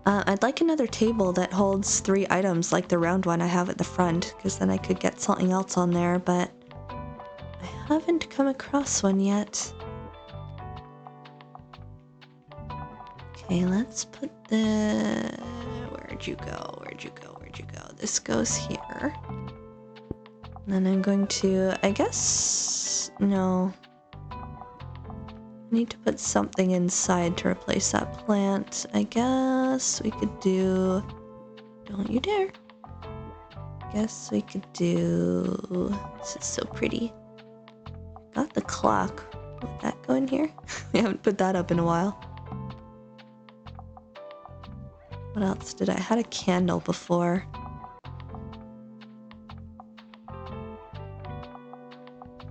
I'd like another table that holds 3 items like the round one I have at the front, because then I could get something else on there, but I haven't come across one yet. Okay, let's put the... Where'd you go? Where'd you go? Where'd you go? This goes here. And then I'm going to... I guess... No. I need to put something inside to replace that plant. I guess we could do... Don't you dare. I guess we could do... This is so pretty. Got the clock. Would that go in here? We haven't put that up in a while. What else did I... had a candle before.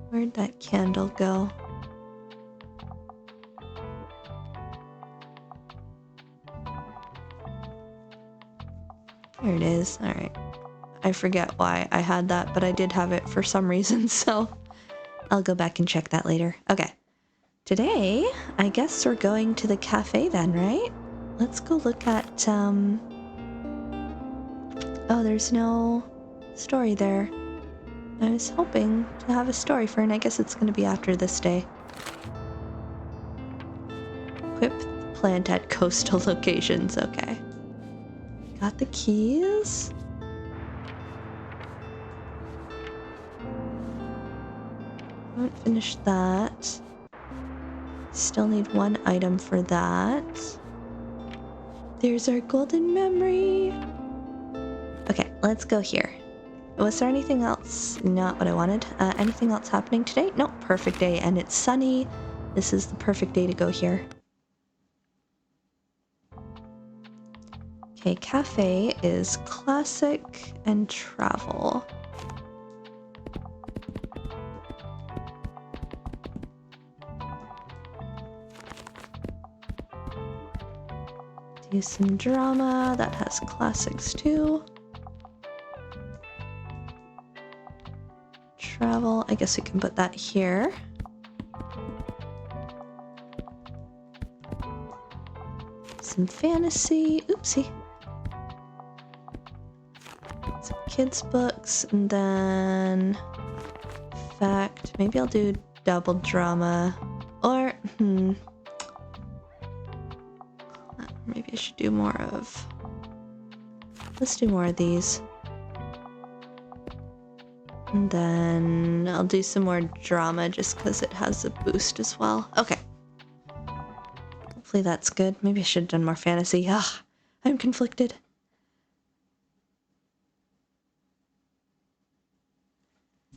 Where'd that candle go? There it is. Alright. I forget why I had that, but I did have it for some reason, so I'll go back and check that later. Okay. Today, I guess we're going to the cafe then, right? Let's go look at, Oh, there's no story there. I was hoping to have a story for, and I guess it's going to be after this day. Equip the plant at coastal locations. Okay. Got the keys. Haven't finished that. Still need 1 item for that. There's our golden memory. Okay, let's go here. Was there anything else? Not what I wanted. Anything else happening today? Nope, perfect day, and it's sunny. This is the perfect day to go here. Okay, cafe is classic and travel. Do some drama, that has classics too. Travel, I guess we can put that here. Some fantasy, oopsie. Some kids books, and then fact, maybe I'll do double drama, or maybe I should do more of, let's do more of these. And then I'll do some more drama just because it has a boost as well. Okay. Hopefully that's good. Maybe I should have done more fantasy. Ah, I'm conflicted.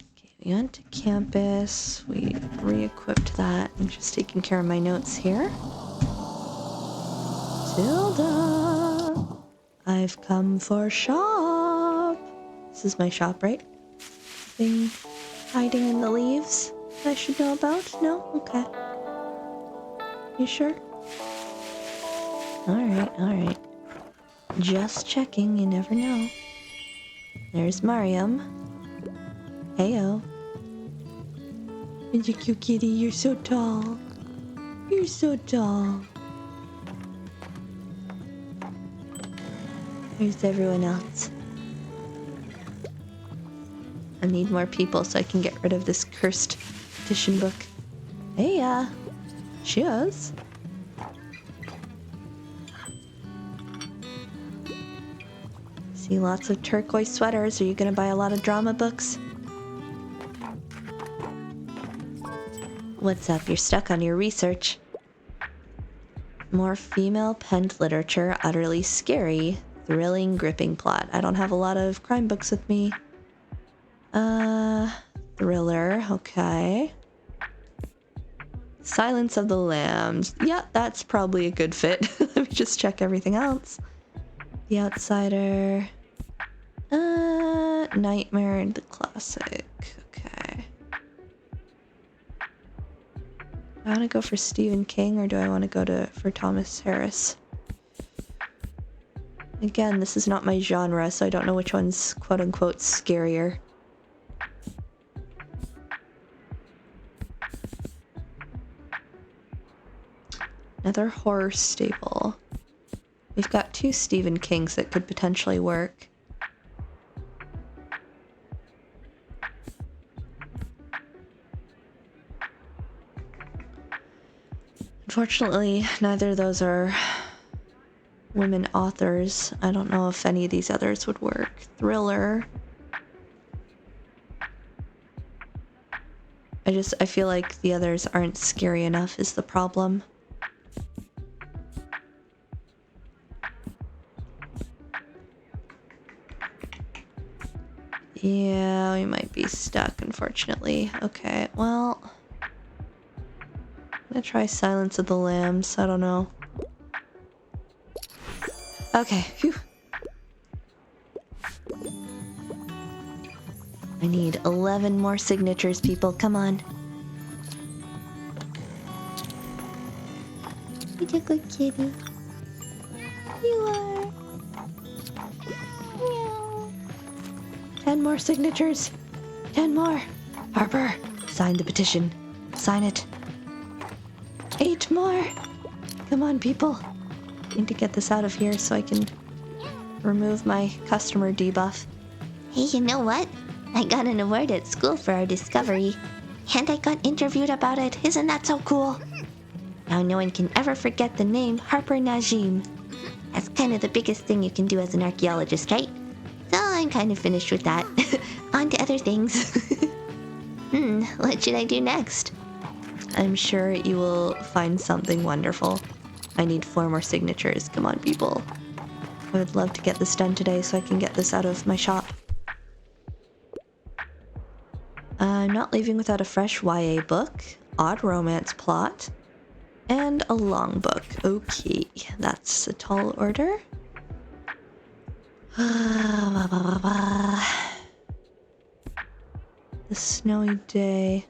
Okay, we went to campus. We re-equipped that. I'm just taking care of my notes here. Tilda, I've come for shop. This is my shop, right? Thing hiding in the leaves that I should know about? No? Okay. You sure? Alright. Just checking, you never know. There's Mariam. Heyo. You're a cute kitty, you're so tall. You're so tall. There's everyone else. I need more people so I can get rid of this cursed edition book. Hey, cheers. See lots of turquoise sweaters. Are you gonna buy a lot of drama books? What's up? You're stuck on your research. More female-penned literature, utterly scary, thrilling, gripping plot. I don't have a lot of crime books with me. Thriller, okay. Silence of the Lambs. Yeah, that's probably a good fit. Let me just check everything else. The Outsider. Nightmare and the Classic. Okay. Do I want to go for Stephen King or do I want to go for Thomas Harris? Again, this is not my genre, so I don't know which one's quote-unquote scarier. Another horror staple. We've got 2 Stephen Kings that could potentially work. Unfortunately, neither of those are women authors. I don't know if any of these others would work. Thriller. I feel like the others aren't scary enough is the problem. Yeah, we might be stuck, unfortunately. Okay, well, I'm gonna try Silence of the Lambs. I don't know. Okay, phew. I need 11 more signatures, people. Come on. You're a good kitty. You are. Meow. 10 more signatures. 10 more. Harper, sign the petition. Sign it. 8 more. Come on, people. I need to get this out of here so I can remove my customer debuff. Hey, you know what? I got an award at school for our discovery. And I got interviewed about it. Isn't that so cool? Now no one can ever forget the name Harper Najim. That's kind of the biggest thing you can do as an archaeologist, right? So I'm kind of finished with that. On to other things. What should I do next? I'm sure you will find something wonderful. I need 4 more signatures. Come on, people. I would love to get this done today so I can get this out of my shop. I'm not leaving without a fresh YA book, odd romance plot, and a long book. Okay, that's a tall order. The snowy day.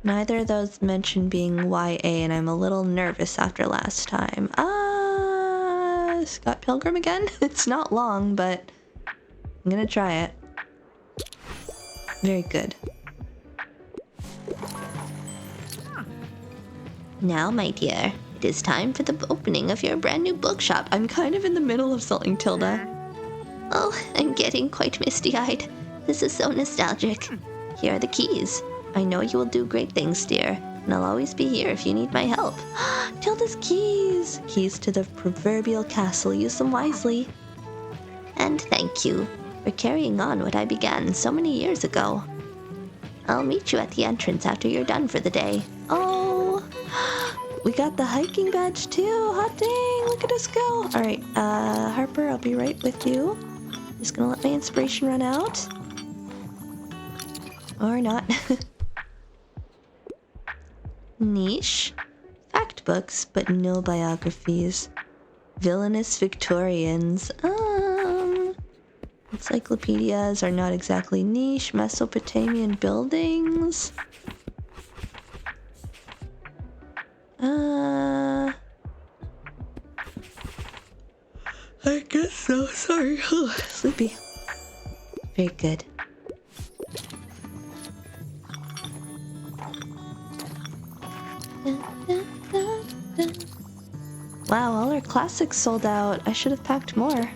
Neither of those mention being YA, and I'm a little nervous after last time. Scott Pilgrim again? It's not long, but I'm gonna try it. Very good. Now, my dear, it is time for the opening of your brand new bookshop. I'm kind of in the middle of something, Tilda. Oh, I'm getting quite misty-eyed. This is so nostalgic. Here are the keys. I know you will do great things, dear, and I'll always be here if you need my help. Tilda's keys! Keys to the proverbial castle. Use them wisely. And thank you for carrying on what I began so many years ago. I'll meet you at the entrance after you're done for the day. Oh, we got the hiking badge too. Hot dang, look at us go. All right, Harper, I'll be right with you. Just gonna let my inspiration run out. Or not. Niche. Fact books, but no biographies. Villainous Victorians. Encyclopedias are not exactly niche. Mesopotamian buildings. I guess so. Sorry. Sleepy. Very good. Wow, all our classics sold out. I should have packed more.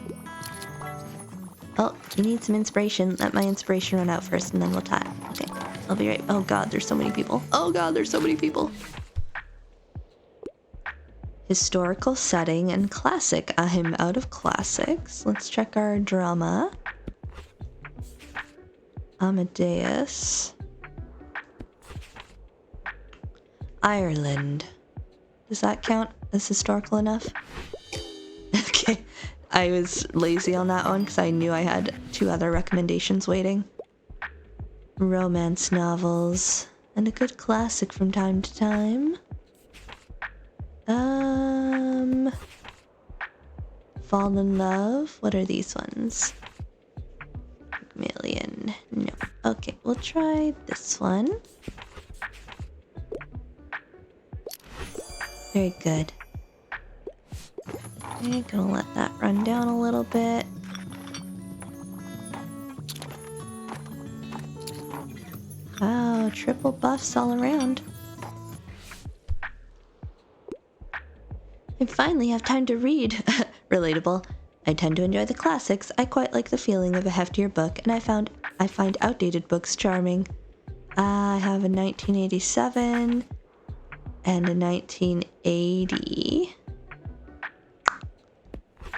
Oh, you need some inspiration. Let my inspiration run out first and then we'll tie. Okay, I'll be right. Oh god, there's so many people. Oh god, there's so many people. Historical setting and classic. I'm out of classics. Let's check our drama. Amadeus. Ireland. Does that count as historical enough? Okay. I was lazy on that one because I knew I had 2 other recommendations waiting. Romance novels. And a good classic from time to time. Fall in Love. What are these ones? Pygmalion. No. Okay, we'll try this one. Very good. Okay, gonna let that run down a little bit. Wow, triple buffs all around. I finally have time to read. Relatable. I tend to enjoy the classics. I quite like the feeling of a heftier book, and I find outdated books charming. I have a 1987 and a 1980.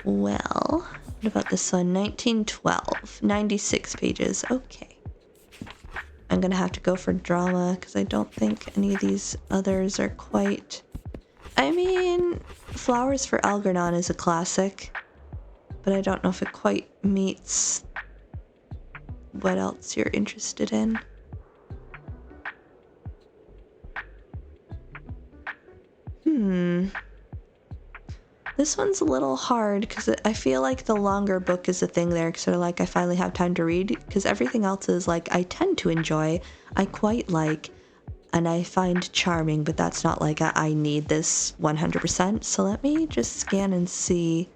Well, what about this one? 1912, 96 pages. Okay. I'm gonna have to go for drama because I don't think any of these others are quite... I mean, Flowers for Algernon is a classic, but I don't know if it quite meets what else you're interested in. This one's a little hard because I feel like the longer book is a thing there, because like I finally have time to read, because everything else is like I tend to enjoy, I quite like, and I find charming, but that's not like I need this 100%. So let me just scan and see.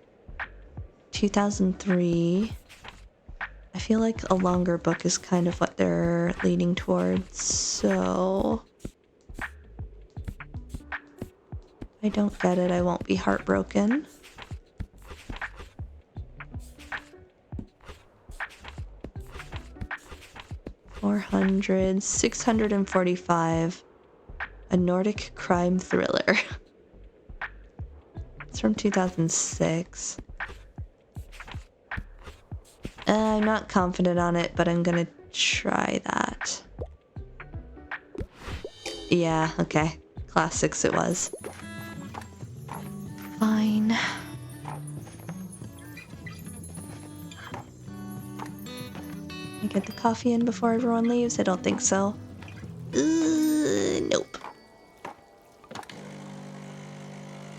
2003. I feel like a longer book is kind of what they're leaning towards, so... If I don't get it, I won't be heartbroken. $400, 645. A Nordic crime thriller. It's from 2006. I'm not confident on it, but I'm gonna try that. Yeah, okay. Classics it was. Fine. I get the coffee in before everyone leaves? I don't think so. Nope.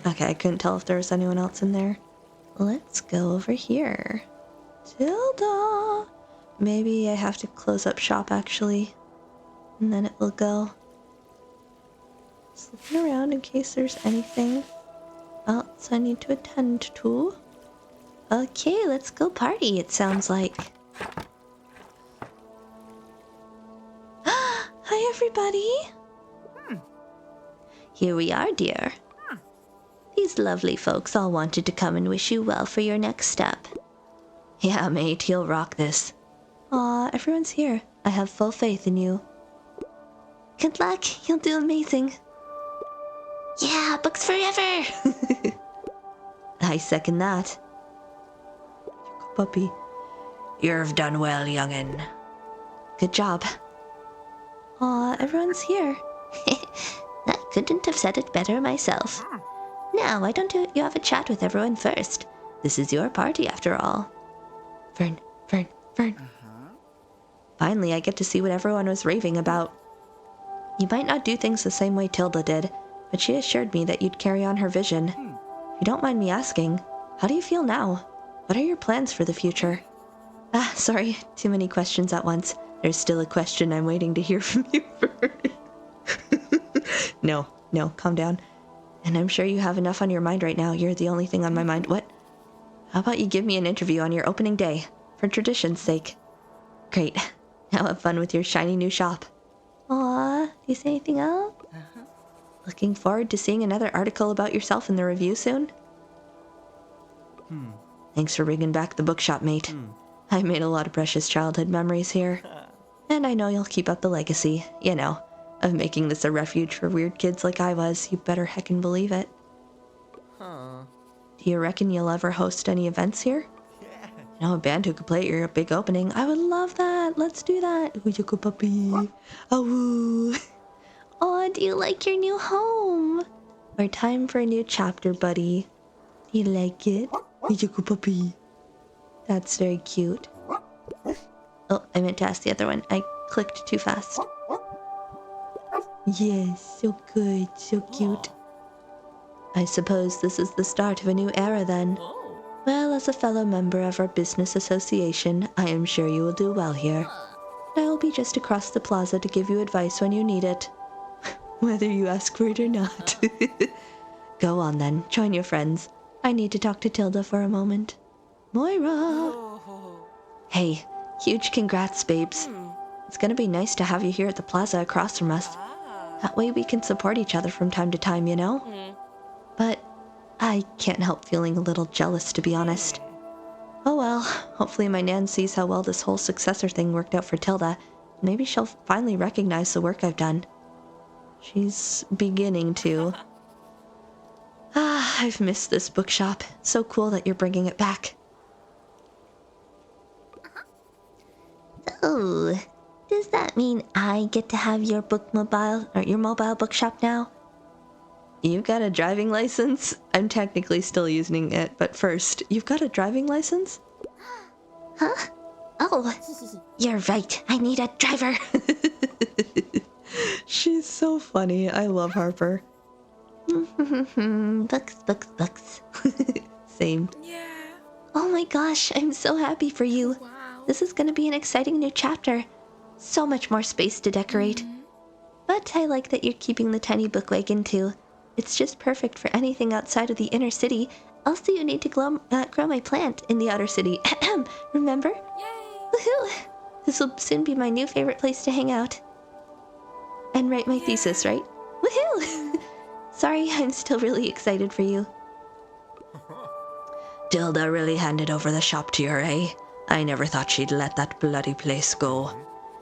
Okay, I couldn't tell if there was anyone else in there. Let's go over here. Tilda! Maybe I have to close up shop, actually. And then it will go. Just looking around in case there's anything else I need to attend to. Okay, let's go party, it sounds like. Hi, everybody! Here we are, dear. These lovely folks all wanted to come and wish you well for your next step. Yeah, mate, you'll rock this. Aw, everyone's here. I have full faith in you. Good luck, you'll do amazing. Yeah, books forever! I second that. Puppy. You've done well, youngin'. Good job. Aw, everyone's here. I couldn't have said it better myself. Now, why don't you have a chat with everyone first? This is your party, after all. Fern. Finally, I get to see what everyone was raving about. You might not do things the same way Tilda did, but she assured me that you'd carry on her vision. If you don't mind me asking, how do you feel now? What are your plans for the future? Sorry, too many questions at once. There's still a question I'm waiting to hear from you first. No, calm down. And I'm sure you have enough on your mind right now. You're the only thing on my mind. What? How about you give me an interview on your opening day, for tradition's sake? Great. Now have fun with your shiny new shop. Aw, do you say anything else? Looking forward to seeing another article about yourself in the review soon? Thanks for bringing back the bookshop, mate. I made a lot of precious childhood memories here. And I know you'll keep up the legacy, of making this a refuge for weird kids like I was. You better heckin' believe it. Do you reckon you'll ever host any events here? A band who could play at your big opening. I would love that. Let's do that. Ooh, you go puppy. Oh, Oh, do you like your new home? our time for a new chapter, buddy. Do you like it? Ooh, you go puppy. That's very cute. Oh, I meant to ask the other one. I clicked too fast. Yes, so good, so cute. I suppose this is the start of a new era then. Well, as a fellow member of our business association, I am sure you will do well here. I will be just across the plaza to give you advice when you need it. Whether you ask for it or not. Go on then, join your friends. I need to talk to Tilda for a moment. Moira! Hey, huge congrats, babes. It's gonna be nice to have you here at the plaza across from us. That way we can support each other from time to time, But I can't help feeling a little jealous, to be honest. Oh well, hopefully my Nan sees how well this whole successor thing worked out for Tilda. Maybe she'll finally recognize the work I've done. She's beginning to. I've missed this bookshop. So cool that you're bringing it back. Oh, does that mean I get to have your your mobile bookshop now? You've got a driving license? I'm technically still using it, but first, you've got a driving license? Huh? Oh, you're right. I need a driver. She's so funny. I love Harper. Books. Same. Yeah. Oh my gosh, I'm so happy for you. Wow. This is going to be an exciting new chapter. So much more space to decorate. But I like that you're keeping the tiny book wagon too. It's just perfect for anything outside of the inner city. Also, you need to grow my plant in the outer city. Remember? Yay. Woohoo! This will soon be my new favorite place to hang out. And write my thesis, right? Woohoo! Sorry, I'm still really excited for you. Tilda really handed over the shop to you, eh? I never thought she'd let that bloody place go.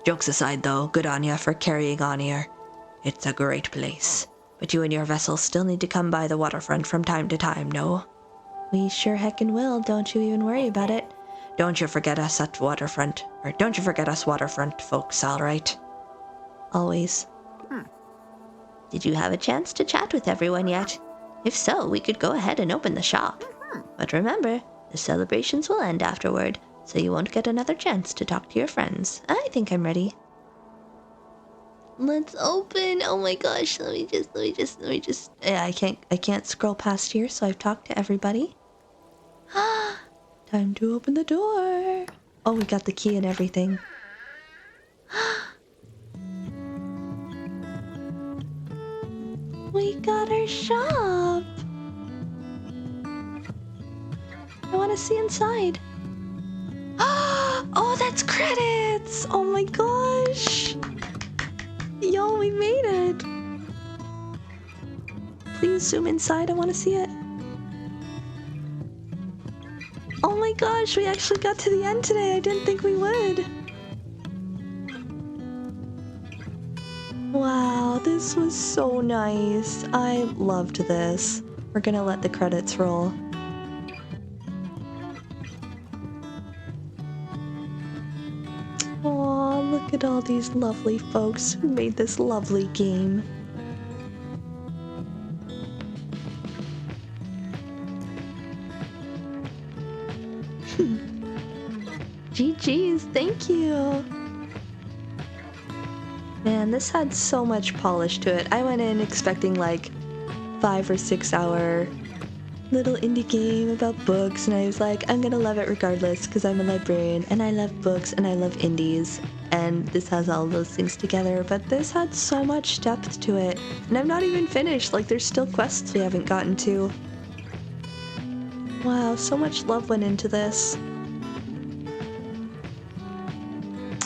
Jokes aside, though, good on ya for carrying on here. It's a great place. But you and your vessel still need to come by the waterfront from time to time, no? We sure heckin' will, don't you even worry about it. Don't you forget us at waterfront. Or don't you forget us waterfront folks, alright? Always. Did you have a chance to chat with everyone yet? If so, we could go ahead and open the shop. But remember, the celebrations will end afterward, so you won't get another chance to talk to your friends. I think I'm ready. Let's open. Oh my gosh. Let me just. Yeah, I can't scroll past here, so I've talked to everybody. Time to open the door. Oh, we got the key and everything. We got our shop. I want to see inside. Oh, that's credits. Oh my gosh. Yo, we made it. Please zoom inside. I want to see it. Oh my gosh, we actually got to the end today. I didn't think we would. Wow, this was so nice. I loved this. We're gonna let the credits roll. Aw, look at all these lovely folks who made this lovely game. GG's, thank you. Man, this had so much polish to it. I went in expecting like 5 or 6 hour little indie game about books, and I was like, I'm gonna love it regardless because I'm a librarian and I love books and I love indies, and this has all those things together. But this had so much depth to it, and I'm not even finished. Like, there's still quests we haven't gotten to. Wow, so much love went into this.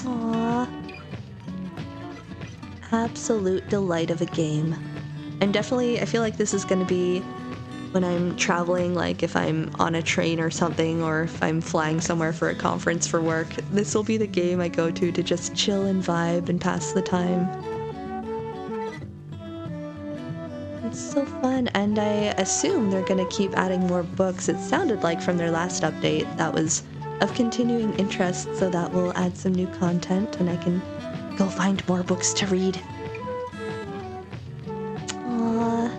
Aww. Absolute delight of a game. I feel like this is gonna be when I'm traveling, like if I'm on a train or something, or if I'm flying somewhere for a conference for work, this will be the game I go to just chill and vibe and pass the time. It's so fun, and I assume they're gonna keep adding more books. It sounded like from their last update that was of continuing interest, so that will add some new content and I can go find more books to read. Aww.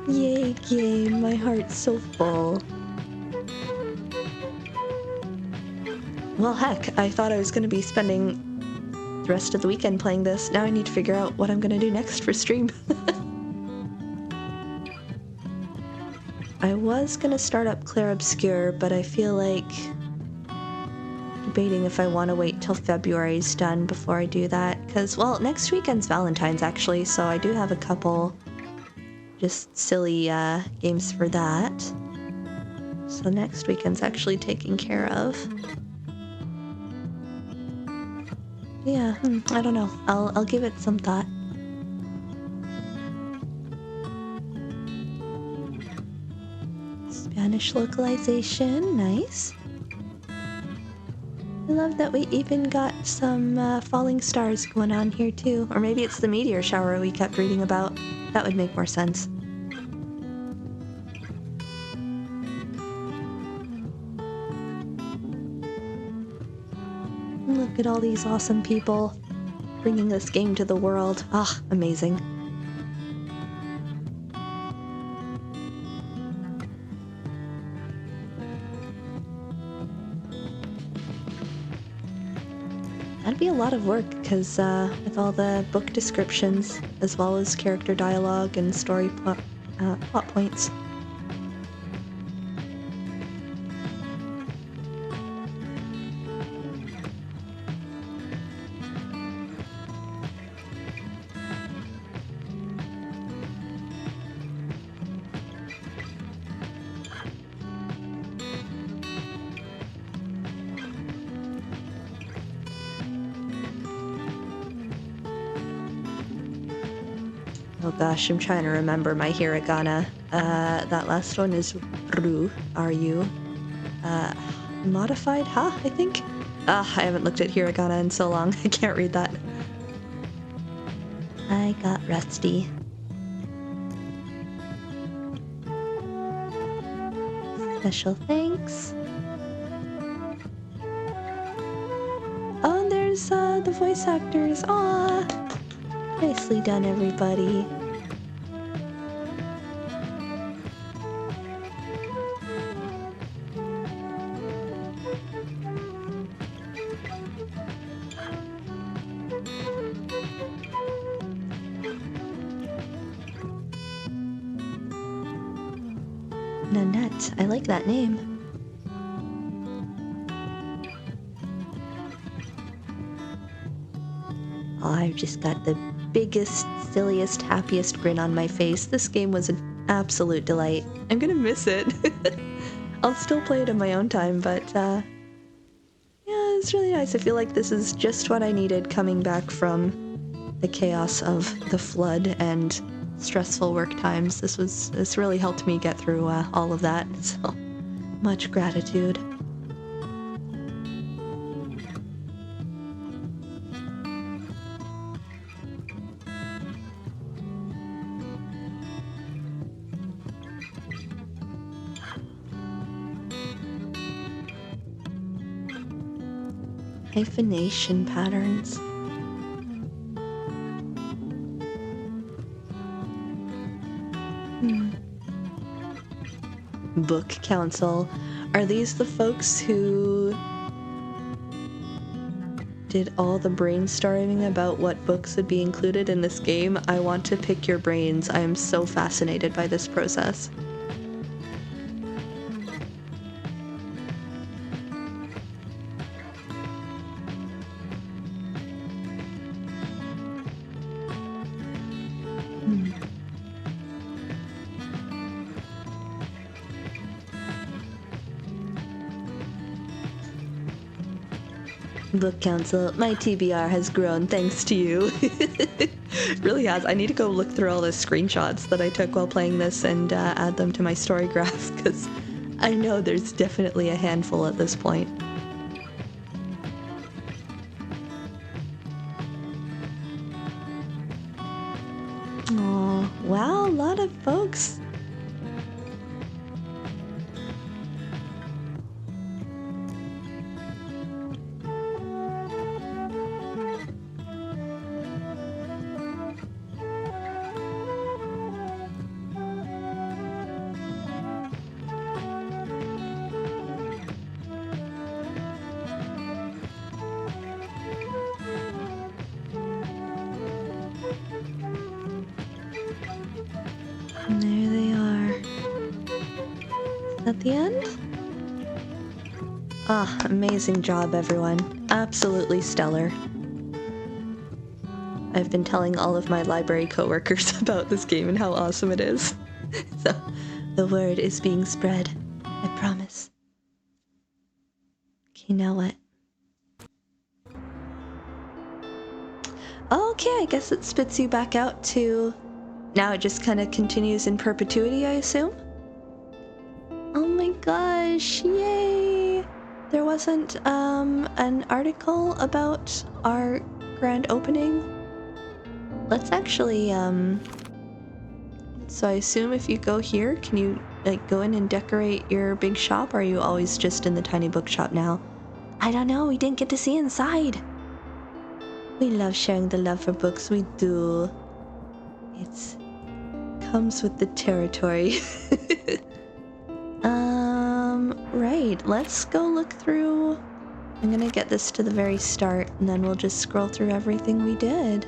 Yay, game. My heart's so full. Well, heck, I thought I was going to be spending the rest of the weekend playing this. Now I need to figure out what I'm going to do next for stream. I was going to start up Clair Obscur, but I feel like debating if I want to wait till February's done before I do that. Because, well, next weekend's Valentine's, actually, so I do have a couple just silly games for that. So next weekend's actually taken care of. Yeah, I don't know. I'll give it some thought. Spanish localization, nice. I love that we even got some falling stars going on here too. Or maybe it's the meteor shower we kept reading about. That would make more sense. Look at all these awesome people bringing this game to the world. Ah, amazing. That'd be a lot of work, because with all the book descriptions, as well as character dialogue and story plot points. Oh gosh, I'm trying to remember my hiragana. That last one is Ru, R-U. Modified Ha, I think? I haven't looked at hiragana in so long, I can't read that. I got rusty. Special thanks. Oh, and there's the voice actors. Aww. Nicely done, everybody. Nanette. I like that name. Oh, I've just got the biggest, silliest, happiest grin on my face. This game was an absolute delight. I'm gonna miss it. I'll still play it in my own time, but yeah, it's really nice. I feel like this is just what I needed coming back from the chaos of the flood and stressful work times. This really helped me get through all of that, so much gratitude. Hyphenation patterns. Book Council. Are these the folks who did all the brainstorming about what books would be included in this game? I want to pick your brains. I am so fascinated by this process. Book Council, my TBR has grown thanks to you. It really has. I need to go look through all the screenshots that I took while playing this and add them to my story graph, because I know there's definitely a handful at this point. Oh, wow, a lot of folks. And there they are. Is that the end? Ah, amazing job, everyone. Absolutely stellar. I've been telling all of my library coworkers about this game and how awesome it is. So, the word is being spread. I promise. Okay, now what? Okay, I guess it spits you back out to... Now it just kind of continues in perpetuity, I assume? Oh my gosh, yay! There wasn't an article about our grand opening? Let's actually, so I assume if you go here, can you, like, go in and decorate your big shop, or are you always just in the tiny bookshop now? I don't know, we didn't get to see inside. We love sharing the love for books, we do. It's comes with the territory. Right, let's go look through. I'm gonna get this to the very start, and then we'll just scroll through everything we did.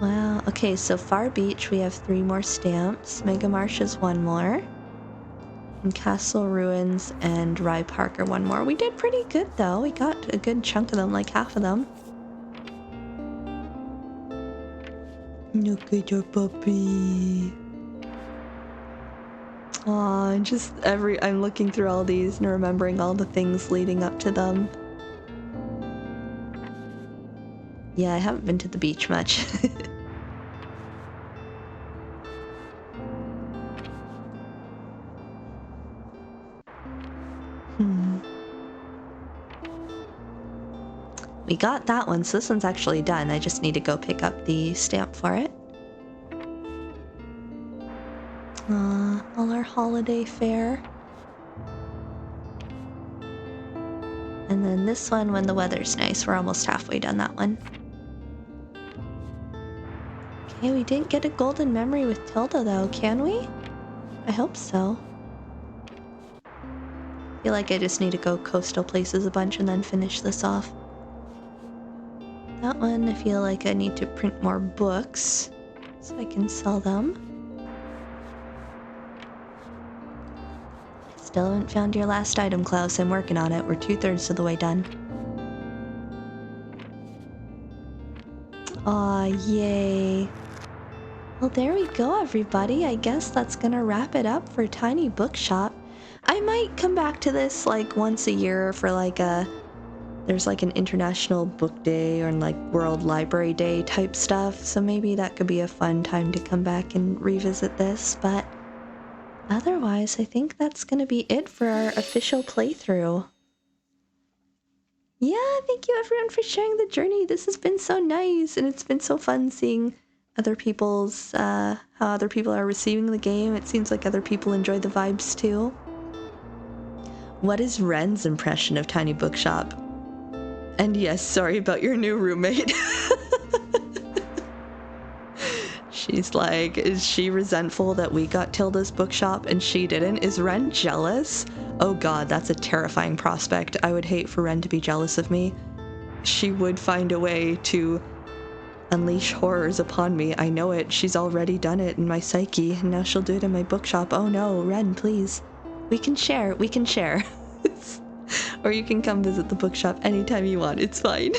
Wow, okay, so Far Beach, we have 3 more stamps. Mega Marsh is 1 more. And Castle Ruins and Rye Park are 1 more. We did pretty good, though. We got a good chunk of them, like half of them. Look at your puppy. Aw, just I'm looking through all these and remembering all the things leading up to them. Yeah, I haven't been to the beach much. We got that one, so this one's actually done. I just need to go pick up the stamp for it. All our holiday fare. And then this one, when the weather's nice. We're almost halfway done that one. Okay, we didn't get a golden memory with Tilda, though, can we? I hope so. I feel like I just need to go coastal places a bunch and then finish this off. That one, I feel like I need to print more books. so I can sell them. Still haven't found your last item, Klaus. I'm working on it. We're 2/3 of the way done. Aw, yay. Well, there we go, everybody. I guess that's gonna wrap it up for Tiny Bookshop. I might come back to this like once a year for like there's like an International Book Day or like World Library Day type stuff, so maybe that could be a fun time to come back and revisit this, but otherwise I think that's gonna be it for our official playthrough. Yeah, thank you everyone for sharing the journey. This has been so nice, and it's been so fun seeing other people's, how other people are receiving the game. It seems like other people enjoy the vibes too. What is Ren's impression of Tiny Bookshop? And yes, sorry about your new roommate. She's like, is she resentful that we got Tilda's bookshop and she didn't? Is Ren jealous? Oh god, that's a terrifying prospect. I would hate for Ren to be jealous of me. She would find a way to unleash horrors upon me. I know it. She's already done it in my psyche, and now she'll do it in my bookshop. Oh no, Ren, please. We can share. We can share. Or you can come visit the bookshop anytime you want. It's fine.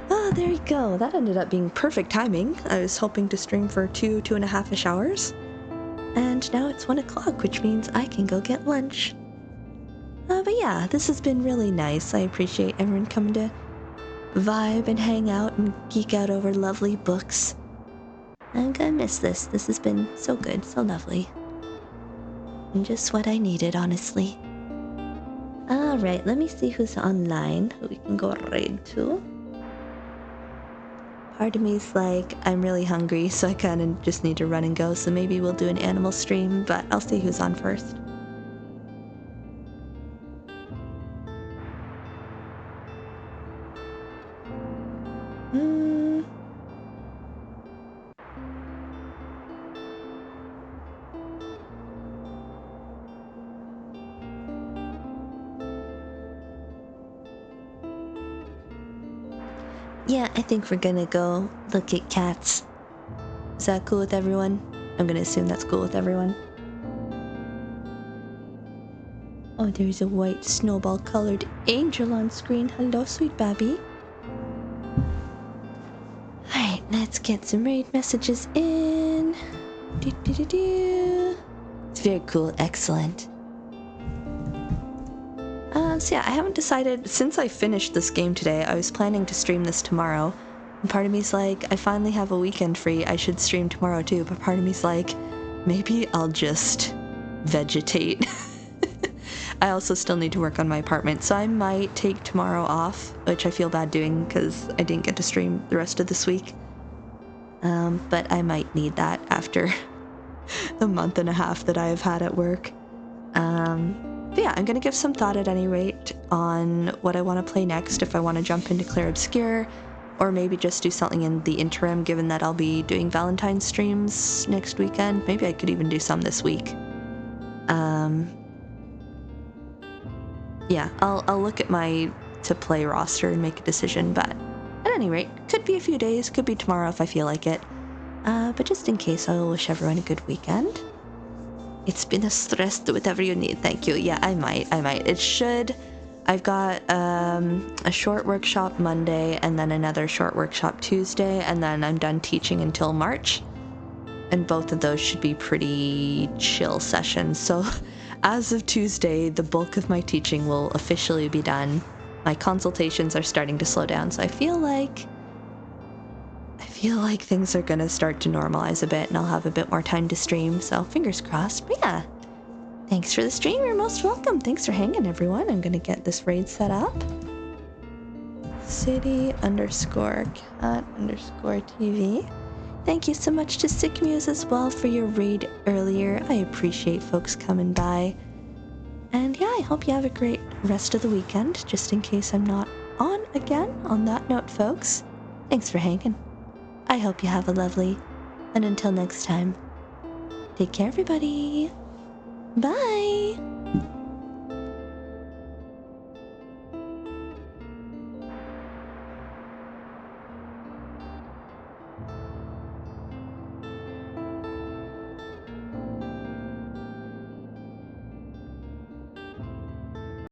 Oh, there you go. That ended up being perfect timing. I was hoping to stream for 2.5-ish hours. And now it's 1 o'clock, which means I can go get lunch. But yeah, this has been really nice. I appreciate everyone coming to vibe and hang out and geek out over lovely books. I'm gonna miss this. This has been so good, so lovely. And just what I needed, honestly. Alright, let me see who's online, who we can go raid to. Part of me's like, I'm really hungry, so I kind of just need to run and go, so maybe we'll do an animal stream, but I'll see who's on first. Yeah, I think we're gonna go look at cats. Is that cool with everyone? I'm gonna assume that's cool with everyone. Oh, there's a white snowball-colored angel on screen. Hello, sweet babby. Alright, let's get some raid messages in. It's very cool. Excellent. So yeah, I haven't decided. Since I finished this game today, I was planning to stream this tomorrow. And part of me's like, I finally have a weekend free. I should stream tomorrow too. But part of me's like, maybe I'll just vegetate. I also still need to work on my apartment, so I might take tomorrow off, which I feel bad doing because I didn't get to stream the rest of this week. But I might need that after the month and a half that I have had at work. But yeah, I'm going to give some thought at any rate on what I want to play next, if I want to jump into Clear Obscure, or maybe just do something in the interim, given that I'll be doing Valentine's streams next weekend. Maybe I could even do some this week. Yeah, I'll look at my to-play roster and make a decision, but at any rate, could be a few days, could be tomorrow if I feel like it. But just in case, I will wish everyone a good weekend. It's been a stress, do whatever you need, thank you. Yeah, I might. It should. I've got a short workshop Monday, and then another short workshop Tuesday, and then I'm done teaching until March. And both of those should be pretty chill sessions. So as of Tuesday, the bulk of my teaching will officially be done. My consultations are starting to slow down, so I feel like things are gonna start to normalize a bit, and I'll have a bit more time to stream, so fingers crossed. But yeah, thanks for the stream, you're most welcome. Thanks for hanging, everyone. I'm gonna get this raid set up. City_cat_TV. Thank you so much to Sick Muse as well for your raid earlier. I appreciate folks coming by. And yeah, I hope you have a great rest of the weekend, just in case I'm not on again. On that note, folks, thanks for hanging. I hope you have a lovely, and until next time, take care, everybody. Bye.